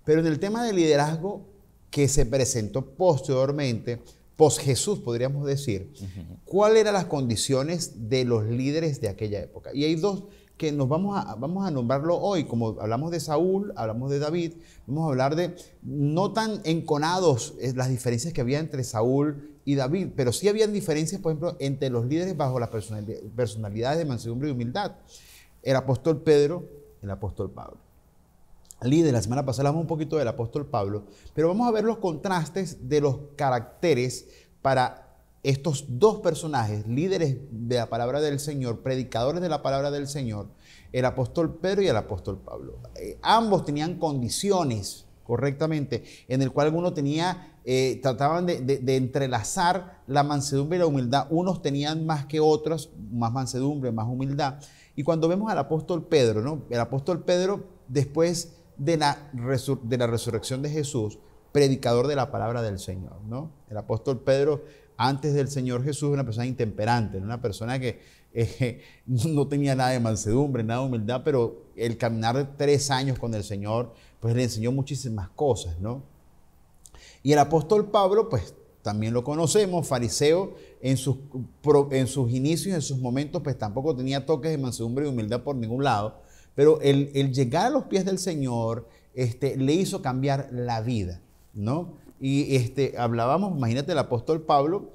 Pero en el tema de liderazgo que se presentó posteriormente, post Jesús, podríamos decir, ¿cuáles eran las condiciones de los líderes de aquella época? Y hay dos que nos vamos a nombrarlo hoy, como hablamos de Saúl, hablamos de David, vamos a hablar de no tan enconados las diferencias que había entre Saúl y David, pero sí habían diferencias, por ejemplo, entre los líderes bajo las personalidades de mansedumbre y humildad. El apóstol Pedro, el apóstol Pablo. Líder, la semana pasada hablamos un poquito del apóstol Pablo, pero vamos a ver los contrastes de los caracteres para estos dos personajes, líderes de la palabra del Señor, predicadores de la palabra del Señor, el apóstol Pedro y el apóstol Pablo. Ambos tenían condiciones, correctamente, en el cual uno tenía, trataban de entrelazar la mansedumbre y la humildad. Unos tenían más que otros, más mansedumbre, más humildad. Y cuando vemos al apóstol Pedro, ¿no? El apóstol Pedro, después de la resurrección de Jesús, predicador de la palabra del Señor, ¿no? El apóstol Pedro, antes del Señor Jesús, una persona intemperante, una persona que no tenía nada de mansedumbre, nada de humildad, pero el caminar de 3 años con el Señor, pues le enseñó muchísimas cosas, ¿no? Y el apóstol Pablo, pues también lo conocemos, fariseo, en sus inicios, en sus momentos, pues tampoco tenía toques de mansedumbre y humildad por ningún lado, pero el llegar a los pies del Señor le hizo cambiar la vida, ¿no? Y hablábamos, imagínate, el apóstol Pablo,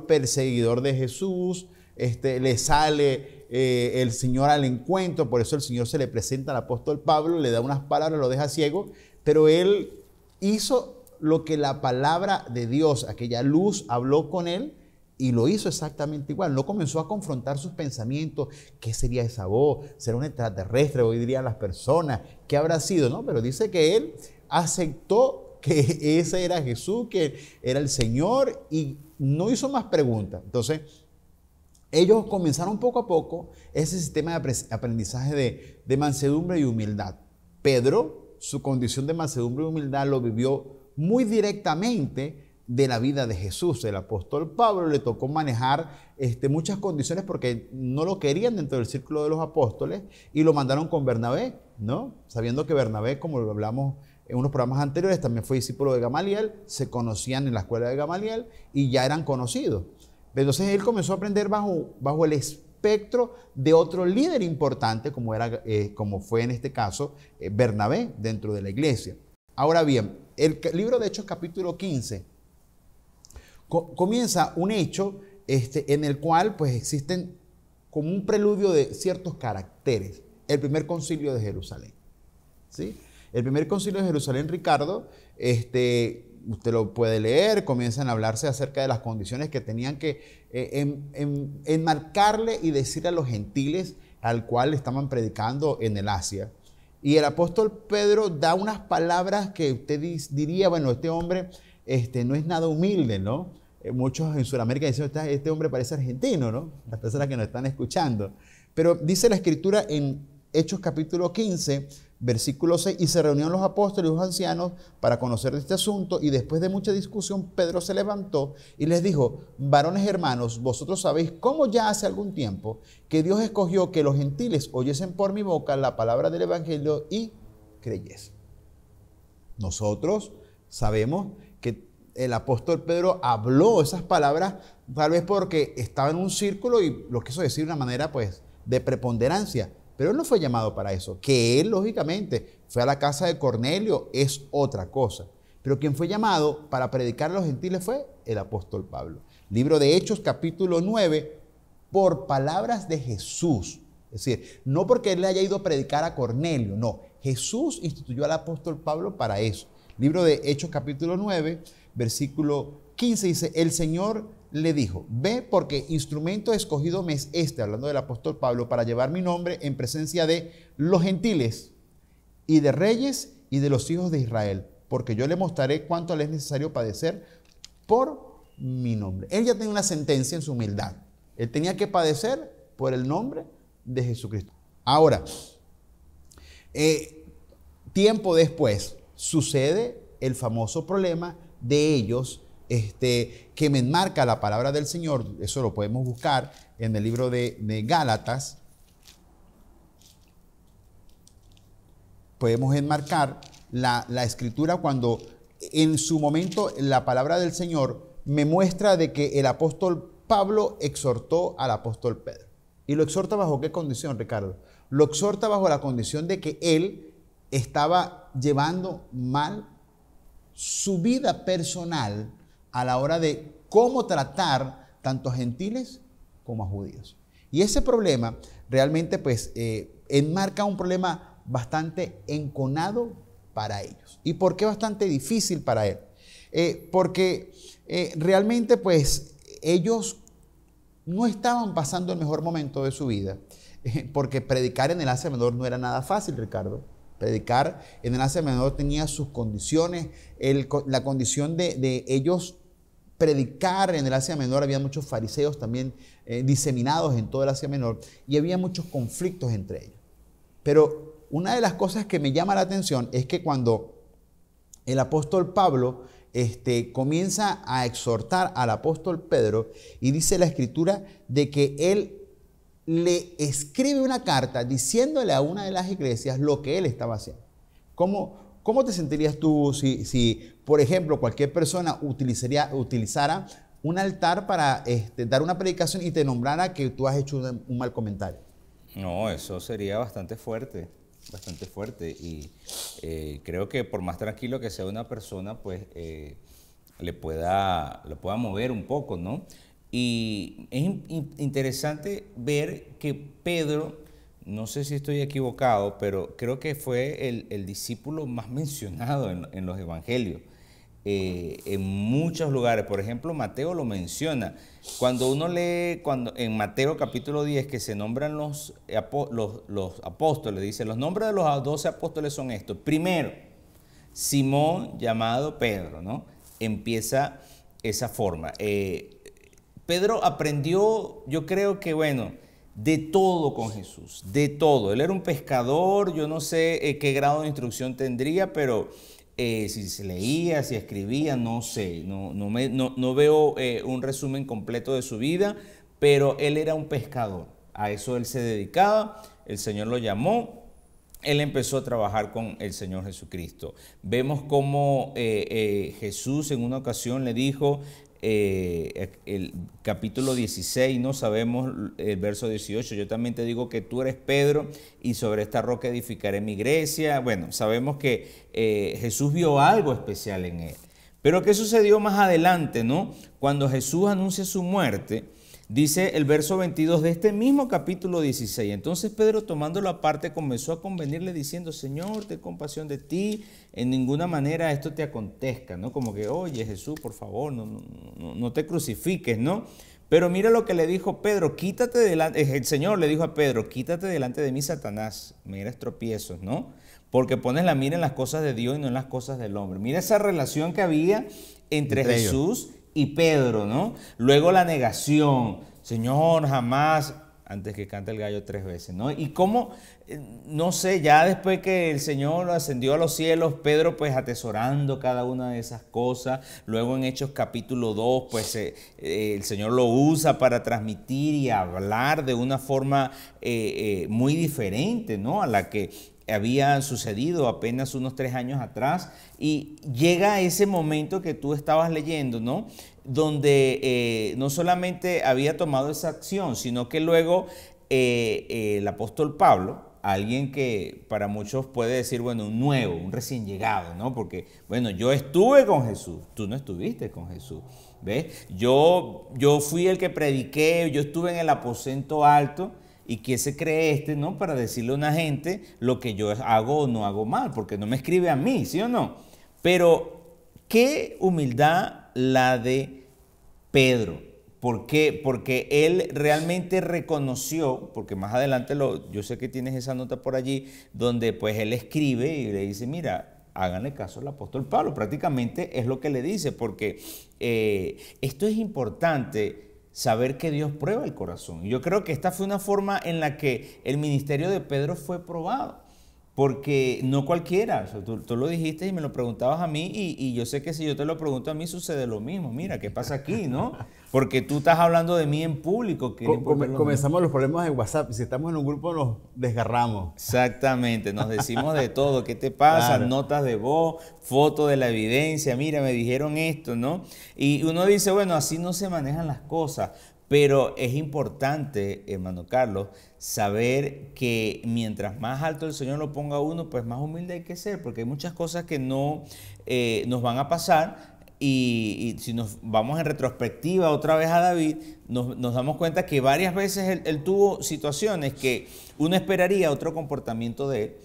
perseguidor de Jesús, le sale el Señor al encuentro, por eso el Señor se le presenta al apóstol Pablo, le da unas palabras, lo deja ciego, pero él hizo lo que la palabra de Dios, aquella luz, habló con él, y lo hizo exactamente igual. No comenzó a confrontar sus pensamientos. ¿Qué sería esa voz? ¿Será un extraterrestre? Hoy dirían las personas. ¿Qué habrá sido? No, pero dice que él aceptó que ese era Jesús, que era el Señor, y no hizo más preguntas. Entonces, ellos comenzaron poco a poco ese sistema de aprendizaje de mansedumbre y humildad. Pedro, su condición de mansedumbre y humildad lo vivió muy directamente de la vida de Jesús. El apóstol Pablo le tocó manejar muchas condiciones porque no lo querían dentro del círculo de los apóstoles y lo mandaron con Bernabé, ¿no? Sabiendo que Bernabé, como lo hablamos en unos programas anteriores, también fue discípulo de Gamaliel, se conocían en la escuela de Gamaliel y ya eran conocidos. Entonces él comenzó a aprender bajo el espectro de otro líder importante, como fue en este caso Bernabé, dentro de la iglesia. Ahora bien, el libro de Hechos capítulo 15 comienza un hecho en el cual pues existen como un preludio de ciertos caracteres. El primer concilio de Jerusalén, ¿sí? El primer concilio de Jerusalén, Ricardo, usted lo puede leer, comienzan a hablarse acerca de las condiciones que tenían que enmarcarle y decir a los gentiles al cual estaban predicando en el Asia. Y el apóstol Pedro da unas palabras que usted diría, bueno, este hombre no es nada humilde, ¿no? Muchos en Sudamérica dicen, este hombre parece argentino, ¿no? Las personas que nos están escuchando. Pero dice la Escritura en Hechos capítulo 15, versículo 6, y se reunieron los apóstoles y los ancianos para conocer de este asunto, y después de mucha discusión, Pedro se levantó y les dijo, varones hermanos, vosotros sabéis cómo ya hace algún tiempo que Dios escogió que los gentiles oyesen por mi boca la palabra del evangelio y creyesen. Nosotros sabemos que el apóstol Pedro habló esas palabras, tal vez porque estaba en un círculo y lo quiso decir de una manera pues de preponderancia, pero él no fue llamado para eso. Que él lógicamente fue a la casa de Cornelio es otra cosa, pero quien fue llamado para predicar a los gentiles fue el apóstol Pablo. Libro de Hechos capítulo 9, por palabras de Jesús. Es decir, no porque él le haya ido a predicar a Cornelio, no. Jesús instituyó al apóstol Pablo para eso. Libro de Hechos capítulo 9, versículo 15 dice, el Señor le dijo, ve porque instrumento escogido me es este, hablando del apóstol Pablo, para llevar mi nombre en presencia de los gentiles y de reyes y de los hijos de Israel, porque yo le mostraré cuánto le es necesario padecer por mi nombre. Él ya tenía una sentencia en su humildad. Él tenía que padecer por el nombre de Jesucristo. Ahora, tiempo después sucede el famoso problema de ellos que me enmarca la palabra del Señor. Eso lo podemos buscar en el libro de Gálatas. Podemos enmarcar la escritura cuando en su momento la palabra del Señor me muestra de que el apóstol Pablo exhortó al apóstol Pedro. ¿Y lo exhorta bajo qué condición, Ricardo? Lo exhorta bajo la condición de que él estaba llevando mal su vida personal a la hora de cómo tratar tanto a gentiles como a judíos. Y ese problema realmente pues enmarca un problema bastante enconado para ellos. ¿Y por qué bastante difícil para él? Porque realmente pues ellos no estaban pasando el mejor momento de su vida, porque predicar en el Asia Menor no era nada fácil, Ricardo. Predicar en el Asia Menor tenía sus condiciones, la condición de ellos predicar en el Asia Menor. Había muchos fariseos también diseminados en todo el Asia Menor y había muchos conflictos entre ellos. Pero una de las cosas que me llama la atención es que cuando el apóstol Pablo comienza a exhortar al apóstol Pedro y dice la escritura de que él le escribe una carta diciéndole a una de las iglesias lo que él estaba haciendo. ¿Cómo te sentirías tú si, por ejemplo, cualquier persona utilizara un altar para dar una predicación y te nombrara que tú has hecho un mal comentario? No, eso sería bastante fuerte. Y creo que por más tranquilo que sea una persona, pues le pueda mover un poco, ¿no? Y es interesante ver que Pedro, no sé si estoy equivocado, pero creo que fue el discípulo más mencionado en los evangelios. En muchos lugares, por ejemplo, Mateo lo menciona. Cuando uno lee en Mateo capítulo 10 que se nombran los apóstoles, dice, los nombres de los 12 apóstoles son estos. Primero, Simón llamado Pedro, ¿no? Empieza esa forma. Pedro aprendió, yo creo que, bueno, de todo con Jesús, de todo. Él era un pescador, yo no sé qué grado de instrucción tendría, pero si se leía, si escribía, no sé, no veo un resumen completo de su vida, pero él era un pescador, a eso él se dedicaba, el Señor lo llamó, él empezó a trabajar con el Señor Jesucristo. Vemos cómo Jesús en una ocasión le dijo, el capítulo 16, no sabemos el verso 18, yo también te digo que tú eres Pedro y sobre esta roca edificaré mi iglesia. Bueno, sabemos que Jesús vio algo especial en él. Pero ¿qué sucedió más adelante, no? Cuando Jesús anuncia su muerte, dice el verso 22 de este mismo capítulo 16. Entonces Pedro, tomándolo aparte, comenzó a convenirle diciendo, Señor, ten compasión de ti, en ninguna manera esto te acontezca, ¿no? Como que, oye, Jesús, por favor, no te crucifiques, ¿no? Pero mira lo que le dijo Pedro, quítate delante, el Señor le dijo a Pedro, quítate delante de mí, Satanás, me eres tropiezos, ¿no? Porque pones la mira en las cosas de Dios y no en las cosas del hombre. Mira esa relación que había entre Jesús y Pedro, ¿no? Luego la negación, Señor, jamás, antes que cante el gallo 3 veces, ¿no? Y cómo, no sé, ya después que el Señor lo ascendió a los cielos, Pedro pues atesorando cada una de esas cosas. Luego en Hechos capítulo 2, pues el Señor lo usa para transmitir y hablar de una forma muy diferente, ¿no? A la que había sucedido apenas unos 3 años atrás, y llega ese momento que tú estabas leyendo, ¿no? Donde no solamente había tomado esa acción, sino que luego el apóstol Pablo, alguien que para muchos puede decir, bueno, un nuevo, un recién llegado, ¿no? Porque, bueno, yo estuve con Jesús, tú no estuviste con Jesús, ¿ves? Yo fui el que prediqué, yo estuve en el aposento alto. ¿Y qué se cree este, no? Para decirle a una gente lo que yo hago o no hago mal, porque no me escribe a mí, ¿sí o no? Pero, ¿qué humildad la de Pedro? ¿Por qué? Porque él realmente reconoció, porque más adelante yo sé que tienes esa nota por allí, donde pues él escribe y le dice, mira, háganle caso al apóstol Pablo. Prácticamente es lo que le dice, porque esto es importante, saber que Dios prueba el corazón. Yo creo que esta fue una forma en la que el ministerio de Pedro fue probado, porque no cualquiera, o sea, tú lo dijiste y me lo preguntabas a mí, y yo sé que si yo te lo pregunto a mí sucede lo mismo. Mira, ¿qué pasa aquí, no? Porque tú estás hablando de mí en público. Comenzamos los problemas en WhatsApp. Si estamos en un grupo nos desgarramos. Exactamente, nos decimos de todo. ¿Qué te pasa? Claro. Notas de voz, fotos de la evidencia. Mira, me dijeron esto, ¿no? Y uno dice, bueno, así no se manejan las cosas. Pero es importante, hermano Carlos, saber que mientras más alto el Señor lo ponga a uno, pues más humilde hay que ser, porque hay muchas cosas que no nos van a pasar. Y si nos vamos en retrospectiva otra vez a David, nos damos cuenta que varias veces él tuvo situaciones que uno esperaría otro comportamiento de él.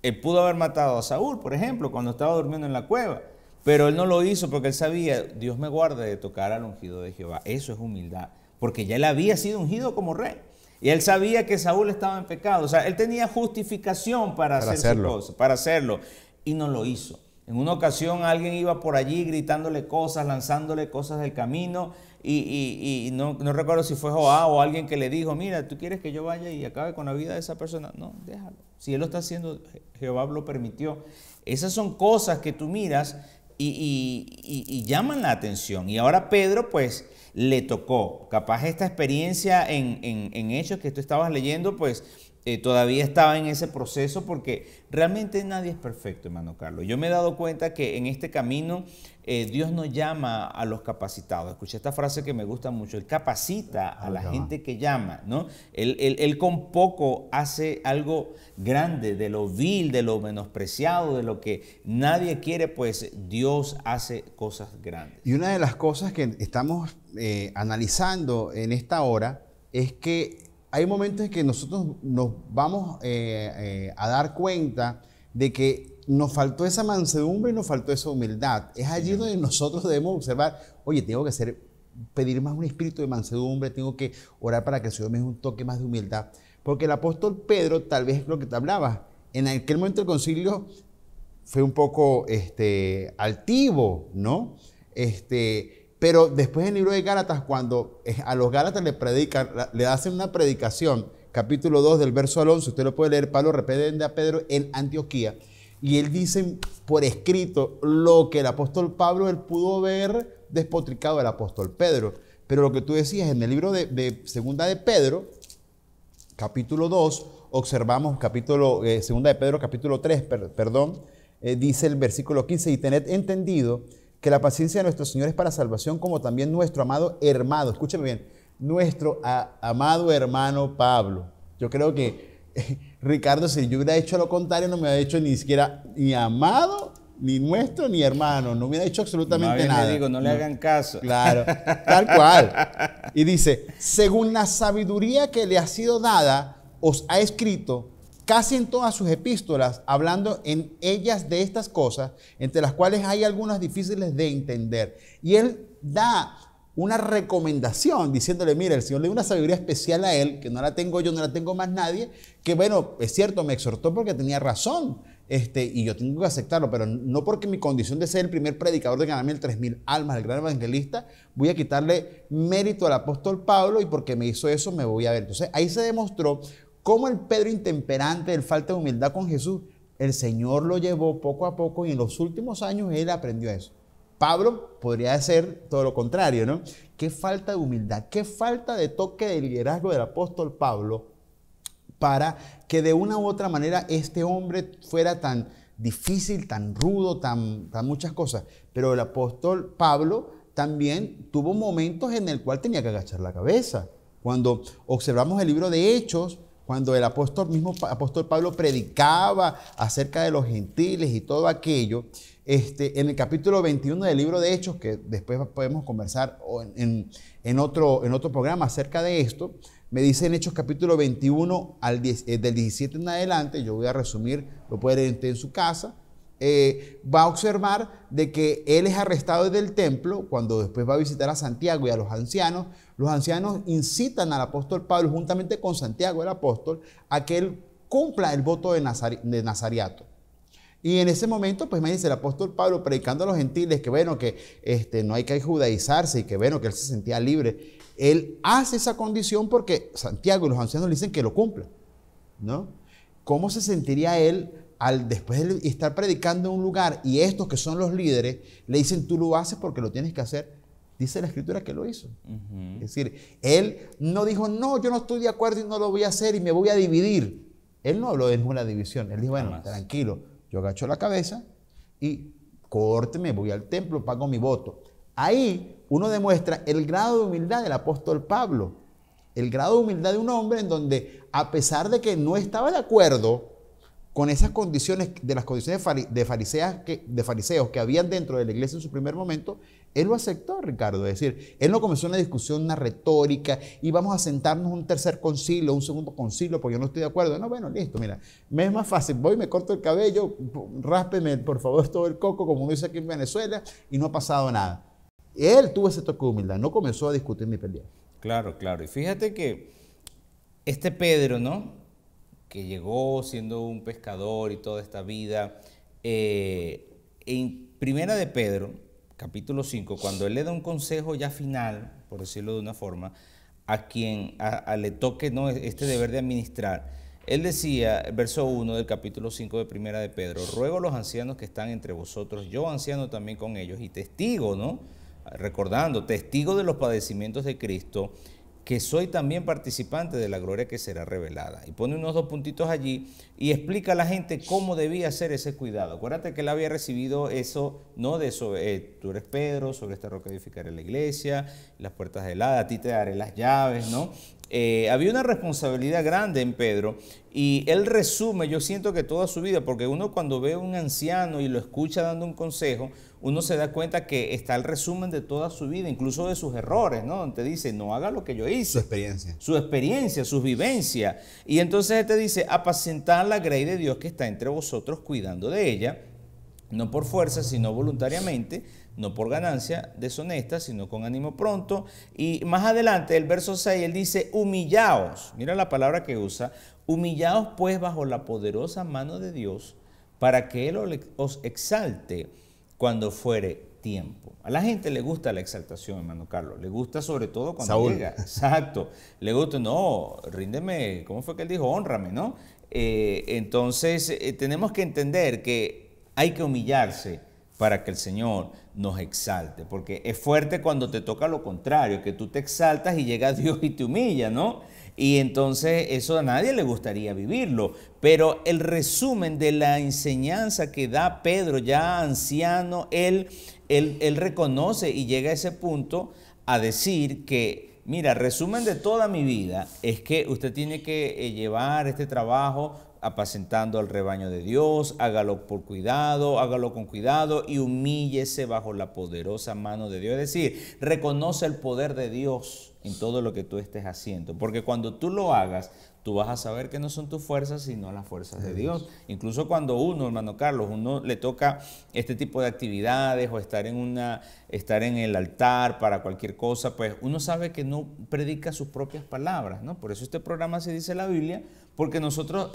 Él pudo haber matado a Saúl, por ejemplo, cuando estaba durmiendo en la cueva, pero él no lo hizo porque él sabía, Dios me guarde de tocar al ungido de Jehová. Eso es humildad, porque ya él había sido ungido como rey. Y él sabía que Saúl estaba en pecado. O sea, él tenía justificación para hacer su cosa, para hacerlo, y no lo hizo. En una ocasión alguien iba por allí gritándole cosas, lanzándole cosas del camino, y no recuerdo si fue Joab o alguien que le dijo, mira, ¿tú quieres que yo vaya y acabe con la vida de esa persona? No, déjalo. Si él lo está haciendo, Jehová lo permitió. Esas son cosas que tú miras y llaman la atención. Y ahora Pedro, pues, le tocó. Capaz esta experiencia en Hechos que tú estabas leyendo, pues, todavía estaba en ese proceso, porque realmente nadie es perfecto, hermano Carlos. Yo me he dado cuenta que en este camino Dios nos llama a los capacitados. Escuché esta frase que me gusta mucho. Él capacita a la gente que llama, ¿no? Él con poco hace algo grande, de lo vil, de lo menospreciado, de lo que nadie quiere, pues Dios hace cosas grandes. Y una de las cosas que estamos analizando en esta hora es que hay momentos en que nosotros nos vamos a dar cuenta de que nos faltó esa mansedumbre y nos faltó esa humildad. Es allí donde nosotros debemos observar, oye, tengo que pedir más un espíritu de mansedumbre, tengo que orar para que el Señor me dé un toque más de humildad. Porque el apóstol Pedro, tal vez es lo que te hablaba, en aquel momento del concilio fue un poco altivo, ¿no? Pero después en el libro de Gálatas, cuando a los Gálatas le hacen una predicación, capítulo 2 del verso al 11, usted lo puede leer, Pablo reprende a Pedro en Antioquía, y él dice por escrito lo que el apóstol Pablo, él pudo ver despotricado del apóstol Pedro. Pero lo que tú decías en el libro de Segunda de Pedro, capítulo 2, observamos Segunda de Pedro, capítulo 3, dice el versículo 15, y tened entendido que la paciencia de nuestro Señor es para salvación, como también nuestro amado hermano, escúcheme bien, nuestro amado hermano Pablo. Yo creo que Ricardo, si yo hubiera hecho lo contrario, no me hubiera hecho ni siquiera ni amado, ni nuestro, ni hermano, no hubiera hecho absolutamente nada. Le digo, no le hagan caso. Claro, tal cual. Y dice, según la sabiduría que le ha sido dada, os ha escrito casi en todas sus epístolas, hablando en ellas de estas cosas, entre las cuales hay algunas difíciles de entender. Y él da una recomendación diciéndole, mira, el Señor le dio una sabiduría especial a él, que no la tengo yo, no la tengo más nadie, que bueno, es cierto, me exhortó porque tenía razón, y yo tengo que aceptarlo, pero no porque mi condición de ser el primer predicador de ganarme el 3,000 almas, el gran evangelista, voy a quitarle mérito al apóstol Pablo, y porque me hizo eso me voy a ver. Entonces ahí se demostró cómo el Pedro intemperante, el falta de humildad con Jesús, el Señor lo llevó poco a poco, y en los últimos años él aprendió eso. Pablo podría hacer todo lo contrario, ¿no? Qué falta de humildad, qué falta de toque de liderazgo del apóstol Pablo para que de una u otra manera este hombre fuera tan difícil, tan rudo, tan muchas cosas. Pero el apóstol Pablo también tuvo momentos en el cual tenía que agachar la cabeza. Cuando observamos el libro de Hechos, cuando el mismo apóstol Pablo predicaba acerca de los gentiles y todo aquello, en el capítulo 21 del libro de Hechos, que después podemos conversar en otro programa acerca de esto, me dice en Hechos capítulo 21 del 17 en adelante, yo voy a resumir, lo puede leer en su casa, va a observar de que él es arrestado desde el templo. Cuando después va a visitar a Santiago y a los ancianos incitan al apóstol Pablo juntamente con Santiago el apóstol a que él cumpla el voto de Nazariato. Y en ese momento, pues me dice el apóstol Pablo predicando a los gentiles que bueno, que no hay que judaizarse y que bueno, que él se sentía libre. Él hace esa condición porque Santiago y los ancianos le dicen que lo cumpla, ¿no? ¿Cómo se sentiría él después de estar predicando en un lugar y estos que son los líderes le dicen tú lo haces porque lo tienes que hacer? Dice la escritura que lo hizo. Es decir, él no dijo, no, yo no estoy de acuerdo y no lo voy a hacer y me voy a dividir. Él no habló de ninguna división. Él dijo, bueno, tranquilo, yo agacho la cabeza y córteme, voy al templo, pago mi voto. Ahí uno demuestra el grado de humildad del apóstol Pablo. El grado de humildad de un hombre en donde, a pesar de que no estaba de acuerdo con esas condiciones, de las condiciones de fariseos que habían dentro de la iglesia en su primer momento, él lo aceptó, Ricardo. Es decir, él no comenzó una discusión, una retórica, y vamos a sentarnos un tercer concilio, un segundo concilio, porque yo no estoy de acuerdo. No, bueno, listo, mira, me es más fácil, voy, me corto el cabello, ráspeme, por favor, todo el coco, como uno dice aquí en Venezuela, y no ha pasado nada. Él tuvo ese toque de humildad, no comenzó a discutir ni pelear. Claro, claro. Y fíjate que este Pedro, ¿no?, que llegó siendo un pescador y toda esta vida, en Primera de Pedro, capítulo 5, cuando él le da un consejo ya final, por decirlo de una forma, a quien le toque, ¿no?, este deber de administrar, él decía, verso 1 del capítulo 5 de Primera de Pedro, ruego a los ancianos que están entre vosotros, yo anciano también con ellos, y testigo, ¿no?, recordando, testigo de los padecimientos de Cristo, que soy también participante de la gloria que será revelada. Y pone unos dos puntitos allí y explica a la gente cómo debía hacer ese cuidado. Acuérdate que él había recibido eso, no de eso, tú eres Pedro, sobre esta roca edificaré la iglesia, las puertas del Hades, a ti te daré las llaves, ¿no? Había una responsabilidad grande en Pedro y él resume, yo siento que toda su vida, porque uno cuando ve a un anciano y lo escucha dando un consejo, uno se da cuenta que está el resumen de toda su vida, incluso de sus errores, ¿no? Donde te dice, no haga lo que yo hice. Su experiencia, sus vivencias. Y entonces él te dice, apacentad la grey de Dios que está entre vosotros, cuidando de ella, no por fuerza, sino voluntariamente, no por ganancia deshonesta, sino con ánimo pronto. Y más adelante, el verso 6, él dice, humillaos. Mira la palabra que usa. Humillaos pues bajo la poderosa mano de Dios, para que Él os exalte cuando fuere tiempo. A la gente le gusta la exaltación, hermano Carlos. Le gusta sobre todo cuando Saúl. llega. Exacto. Le gusta, no, ríndeme, ¿cómo fue que él dijo? Hónrame, ¿no? Entonces, tenemos que entender que hay que humillarse para que el Señor nos exalte, porque es fuerte cuando te toca lo contrario, que tú te exaltas y llega Dios y te humilla, ¿no? Y entonces eso a nadie le gustaría vivirlo, pero el resumen de la enseñanza que da Pedro, ya anciano, él reconoce y llega a ese punto a decir que, mira, resumen de toda mi vida es que usted tiene que llevar este trabajo apacentando al rebaño de Dios, hágalo por cuidado, hágalo con cuidado y humíllese bajo la poderosa mano de Dios. Es decir, reconoce el poder de Dios en todo lo que tú estés haciendo, porque cuando tú lo hagas, tú vas a saber que no son tus fuerzas, sino las fuerzas de Dios. Incluso cuando uno, hermano Carlos, uno le toca este tipo de actividades o estar en el altar para cualquier cosa, pues uno sabe que no predica sus propias palabras, ¿no? Por eso este programa se dice la Biblia, porque nosotros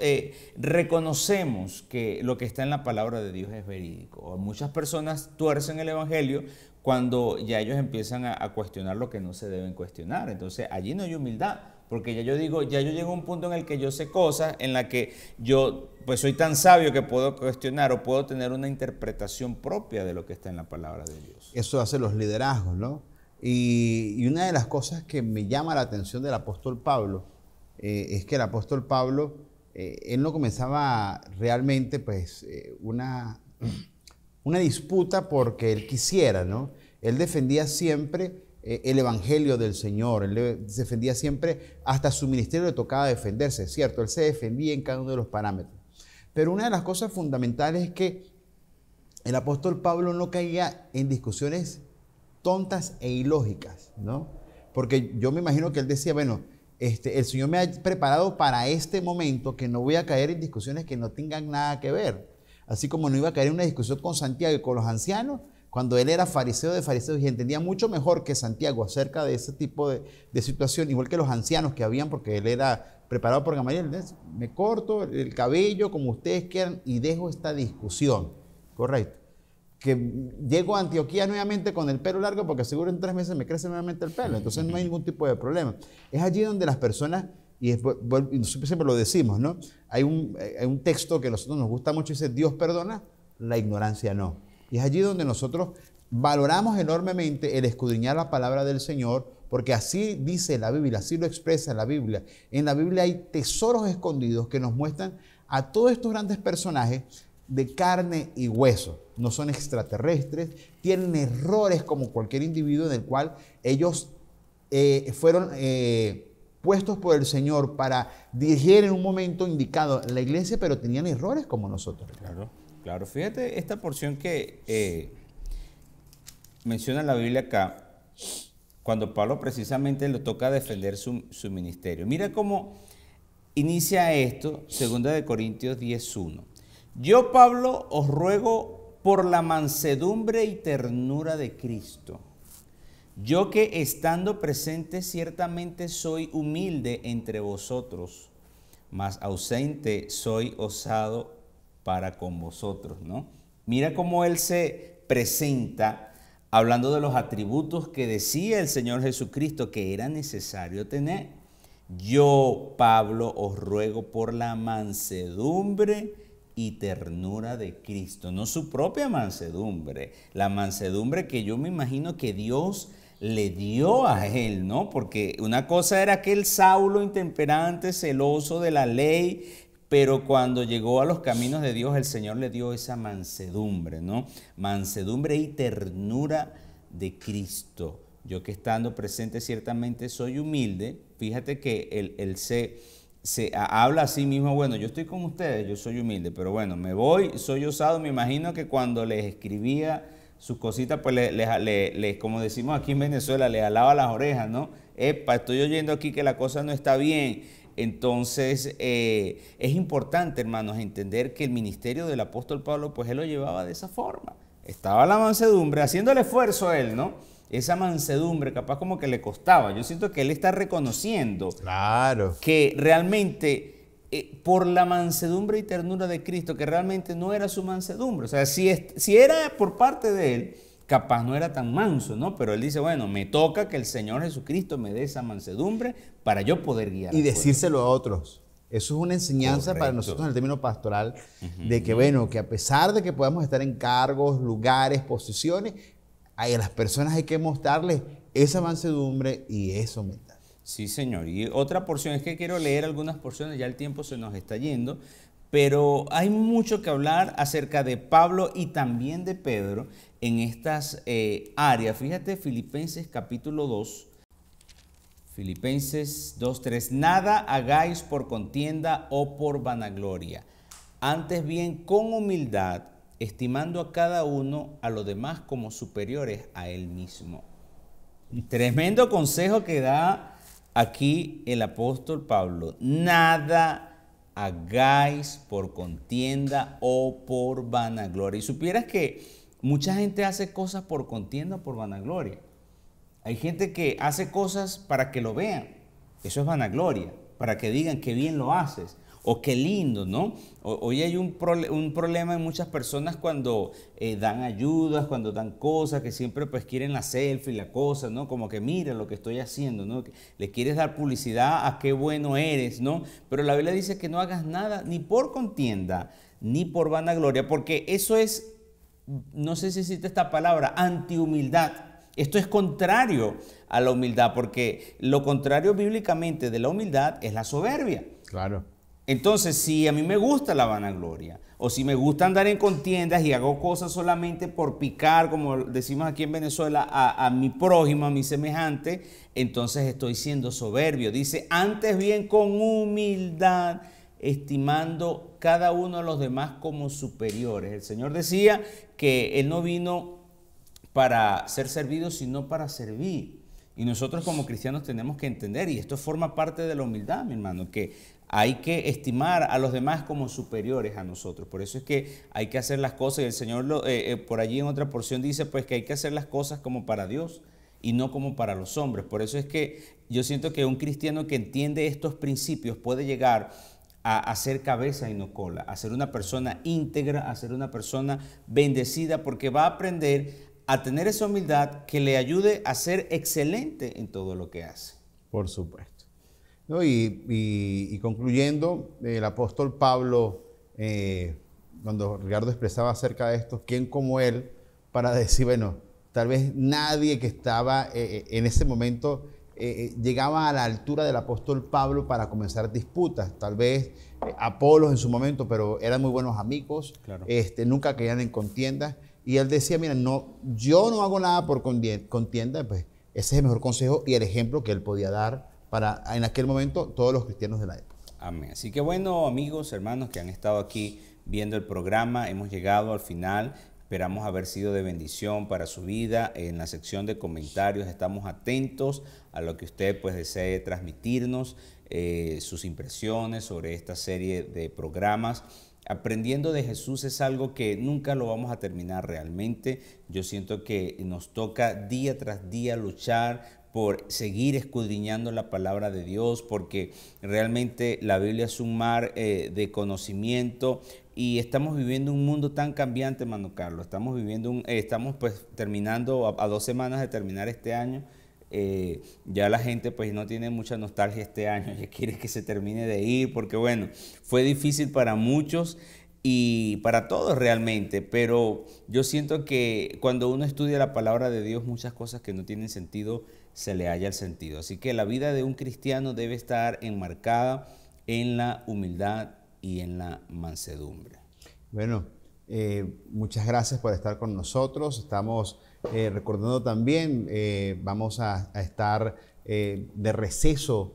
reconocemos que lo que está en la palabra de Dios es verídico. Muchas personas tuercen el evangelio cuando ya ellos empiezan a cuestionar lo que no se deben cuestionar. Entonces allí no hay humildad, porque ya yo llego a un punto en el que yo sé cosas, en la que yo pues soy tan sabio que puedo cuestionar o puedo tener una interpretación propia de lo que está en la palabra de Dios. Eso hace los liderazgos, ¿no? Y una de las cosas que me llama la atención del apóstol Pablo es que el apóstol Pablo, él no comenzaba realmente pues una disputa porque él quisiera, ¿no? Él defendía siempre el evangelio del Señor, él defendía siempre, hasta su ministerio le tocaba defenderse, es cierto, él se defendía en cada uno de los parámetros. Pero una de las cosas fundamentales es que el apóstol Pablo no caía en discusiones tontas e ilógicas, ¿no? Porque yo me imagino que él decía, bueno, el Señor me ha preparado para este momento, que no voy a caer en discusiones que no tengan nada que ver. Así como no iba a caer en una discusión con Santiago y con los ancianos, cuando él era fariseo de fariseos y entendía mucho mejor que Santiago acerca de ese tipo de situación, igual que los ancianos que habían, porque él era preparado por Gamaliel. Me corto el cabello como ustedes quieran y dejo esta discusión. Correcto. Que llego a Antioquía nuevamente con el pelo largo porque seguro en 3 meses me crece nuevamente el pelo. Entonces no hay ningún tipo de problema. Es allí donde las personas, y siempre lo decimos, ¿no? Hay un texto que a nosotros nos gusta mucho y dice, Dios perdona, la ignorancia no. Y es allí donde nosotros valoramos enormemente el escudriñar la palabra del Señor, porque así dice la Biblia, así lo expresa la Biblia. En la Biblia hay tesoros escondidos que nos muestran a todos estos grandes personajes de carne y hueso. No son extraterrestres, tienen errores como cualquier individuo en el cual ellos fueron puestos por el Señor para dirigir en un momento indicado la iglesia, pero tenían errores como nosotros. Claro, claro. Fíjate esta porción que menciona la Biblia acá, cuando Pablo precisamente le toca defender su ministerio. Mira cómo inicia esto, 2 Corintios 10:1. Yo, Pablo, os ruego por la mansedumbre y ternura de Cristo. Yo que estando presente ciertamente soy humilde entre vosotros, mas ausente soy osado para con vosotros, ¿no? Mira cómo él se presenta hablando de los atributos que decía el Señor Jesucristo que era necesario tener. Yo, Pablo, os ruego por la mansedumbre y ternura de Cristo, no su propia mansedumbre, la mansedumbre que yo me imagino que Dios le dio a él, ¿no? Porque una cosa era aquel Saulo intemperante, celoso de la ley, pero cuando llegó a los caminos de Dios, el Señor le dio esa mansedumbre, ¿no? Mansedumbre y ternura de Cristo. Yo que estando presente ciertamente soy humilde. Fíjate que él se habla a sí mismo, bueno, yo estoy con ustedes, yo soy humilde, pero bueno, me voy, soy osado. Me imagino que cuando les escribía sus cositas, pues como decimos aquí en Venezuela, le alaba las orejas, ¿no? Epa, estoy oyendo aquí que la cosa no está bien. Entonces, es importante, hermanos, entender que el ministerio del apóstol Pablo, pues él lo llevaba de esa forma. Estaba la mansedumbre, haciendo el esfuerzo a él, ¿no? Esa mansedumbre capaz como que le costaba. Yo siento que él está reconociendo que realmente por la mansedumbre y ternura de Cristo, que realmente no era su mansedumbre. O sea, si era por parte de él, capaz no era tan manso, ¿no? Pero él dice, bueno, me toca que el Señor Jesucristo me dé esa mansedumbre para yo poder guiar. Y decírselo a otros. Eso es una enseñanza para nosotros en el término pastoral, de que, bueno, que a pesar de que podamos estar en cargos, lugares, posiciones, a las personas hay que mostrarles esa mansedumbre y esa humildad. Sí, señor. Y otra porción, es que quiero leer algunas porciones, ya el tiempo se nos está yendo, pero hay mucho que hablar acerca de Pablo y también de Pedro en estas áreas. Fíjate, Filipenses capítulo 2, Filipenses 2:3. Nada hagáis por contienda o por vanagloria, antes bien con humildad, estimando a cada uno a los demás como superiores a él mismo. Tremendo consejo que da aquí el apóstol Pablo. Nada hagáis por contienda o por vanagloria. Y supieras que mucha gente hace cosas por contienda o por vanagloria. Hay gente que hace cosas para que lo vean. Eso es vanagloria, para que digan qué bien lo haces. O qué lindo, ¿no? Hoy hay un problema en muchas personas cuando dan ayudas, cuando dan cosas, que siempre pues quieren la selfie, la cosa, ¿no? Como que mira lo que estoy haciendo, ¿no? Le quieres dar publicidad a qué bueno eres, ¿no? Pero la Biblia dice que no hagas nada ni por contienda, ni por vanagloria, porque eso es, no sé si existe esta palabra, antihumildad. Esto es contrario a la humildad, porque lo contrario bíblicamente de la humildad es la soberbia. Claro. Entonces, si a mí me gusta la vanagloria, o si me gusta andar en contiendas y hago cosas solamente por picar, como decimos aquí en Venezuela, a mi prójimo, a mi semejante, entonces estoy siendo soberbio. Dice, antes bien con humildad, estimando cada uno de los demás como superiores. El Señor decía que Él no vino para ser servido, sino para servir. Y nosotros como cristianos tenemos que entender, y esto forma parte de la humildad, mi hermano, que hay que estimar a los demás como superiores a nosotros. Por eso es que hay que hacer las cosas, y el Señor por allí en otra porción dice pues que hay que hacer las cosas como para Dios y no como para los hombres. Por eso es que yo siento que un cristiano que entiende estos principios puede llegar a ser cabeza y no cola, a ser una persona íntegra, a ser una persona bendecida, porque va a aprender a tener esa humildad que le ayude a ser excelente en todo lo que hace. Por supuesto. ¿No? Y concluyendo, el apóstol Pablo, cuando Ricardo expresaba acerca de esto, ¿quién como él para decir, bueno, tal vez nadie que estaba en ese momento llegaba a la altura del apóstol Pablo para comenzar disputas? Tal vez Apolos en su momento, pero eran muy buenos amigos, Claro. Nunca caían en contiendas. Y él decía, mira, no, yo no hago nada por contienda, pues ese es el mejor consejo y el ejemplo que él podía dar para, en aquel momento, todos los cristianos de la época. Amén. Así que bueno, amigos, hermanos que han estado aquí viendo el programa, hemos llegado al final. Esperamos haber sido de bendición para su vida. En la sección de comentarios estamos atentos a lo que usted pues desee transmitirnos, sus impresiones sobre esta serie de programas. Aprendiendo de Jesús es algo que nunca lo vamos a terminar realmente. Yo siento que nos toca día tras día luchar por seguir escudriñando la palabra de Dios, porque realmente la Biblia es un mar de conocimiento y estamos viviendo un mundo tan cambiante, hermano Carlos. Estamos pues terminando a 2 semanas de terminar este año. Ya la gente pues no tiene mucha nostalgia este año, ya quiere que se termine de ir, porque bueno, fue difícil para muchos y para todos realmente, pero yo siento que cuando uno estudia la palabra de Dios, muchas cosas que no tienen sentido se le halla el sentido. Así que la vida de un cristiano debe estar enmarcada en la humildad y en la mansedumbre. Bueno, muchas gracias por estar con nosotros. Estamos recordando también, vamos a estar de receso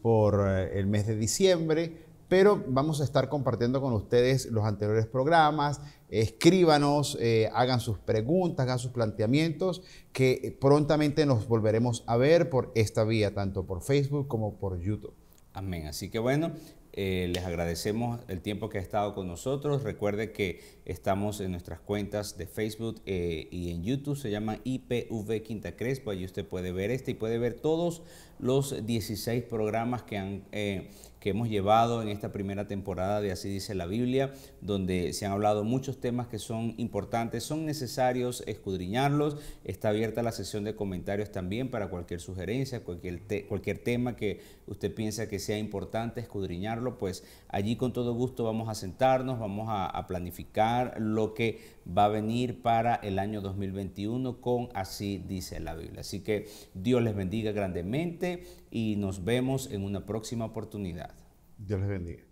por el mes de diciembre, pero vamos a estar compartiendo con ustedes los anteriores programas. Escríbanos, hagan sus preguntas, hagan sus planteamientos, que prontamente nos volveremos a ver por esta vía, tanto por Facebook como por YouTube. Amén. Así que bueno, les agradecemos el tiempo que ha estado con nosotros. Recuerde que estamos en nuestras cuentas de Facebook y en YouTube, se llama IPV Quinta Crespo. Allí usted puede ver y puede ver todos los 16 programas que hemos llevado en esta primera temporada de Así dice la Biblia, donde se han hablado muchos temas que son importantes, son necesarios escudriñarlos. Está abierta la sesión de comentarios también para cualquier sugerencia, cualquier tema que usted piensa que sea importante escudriñarlo, pues allí con todo gusto vamos a sentarnos, vamos a planificar lo que va a venir para el año 2021 con Así dice la Biblia. Así que Dios les bendiga grandemente y nos vemos en una próxima oportunidad. Dios les bendiga.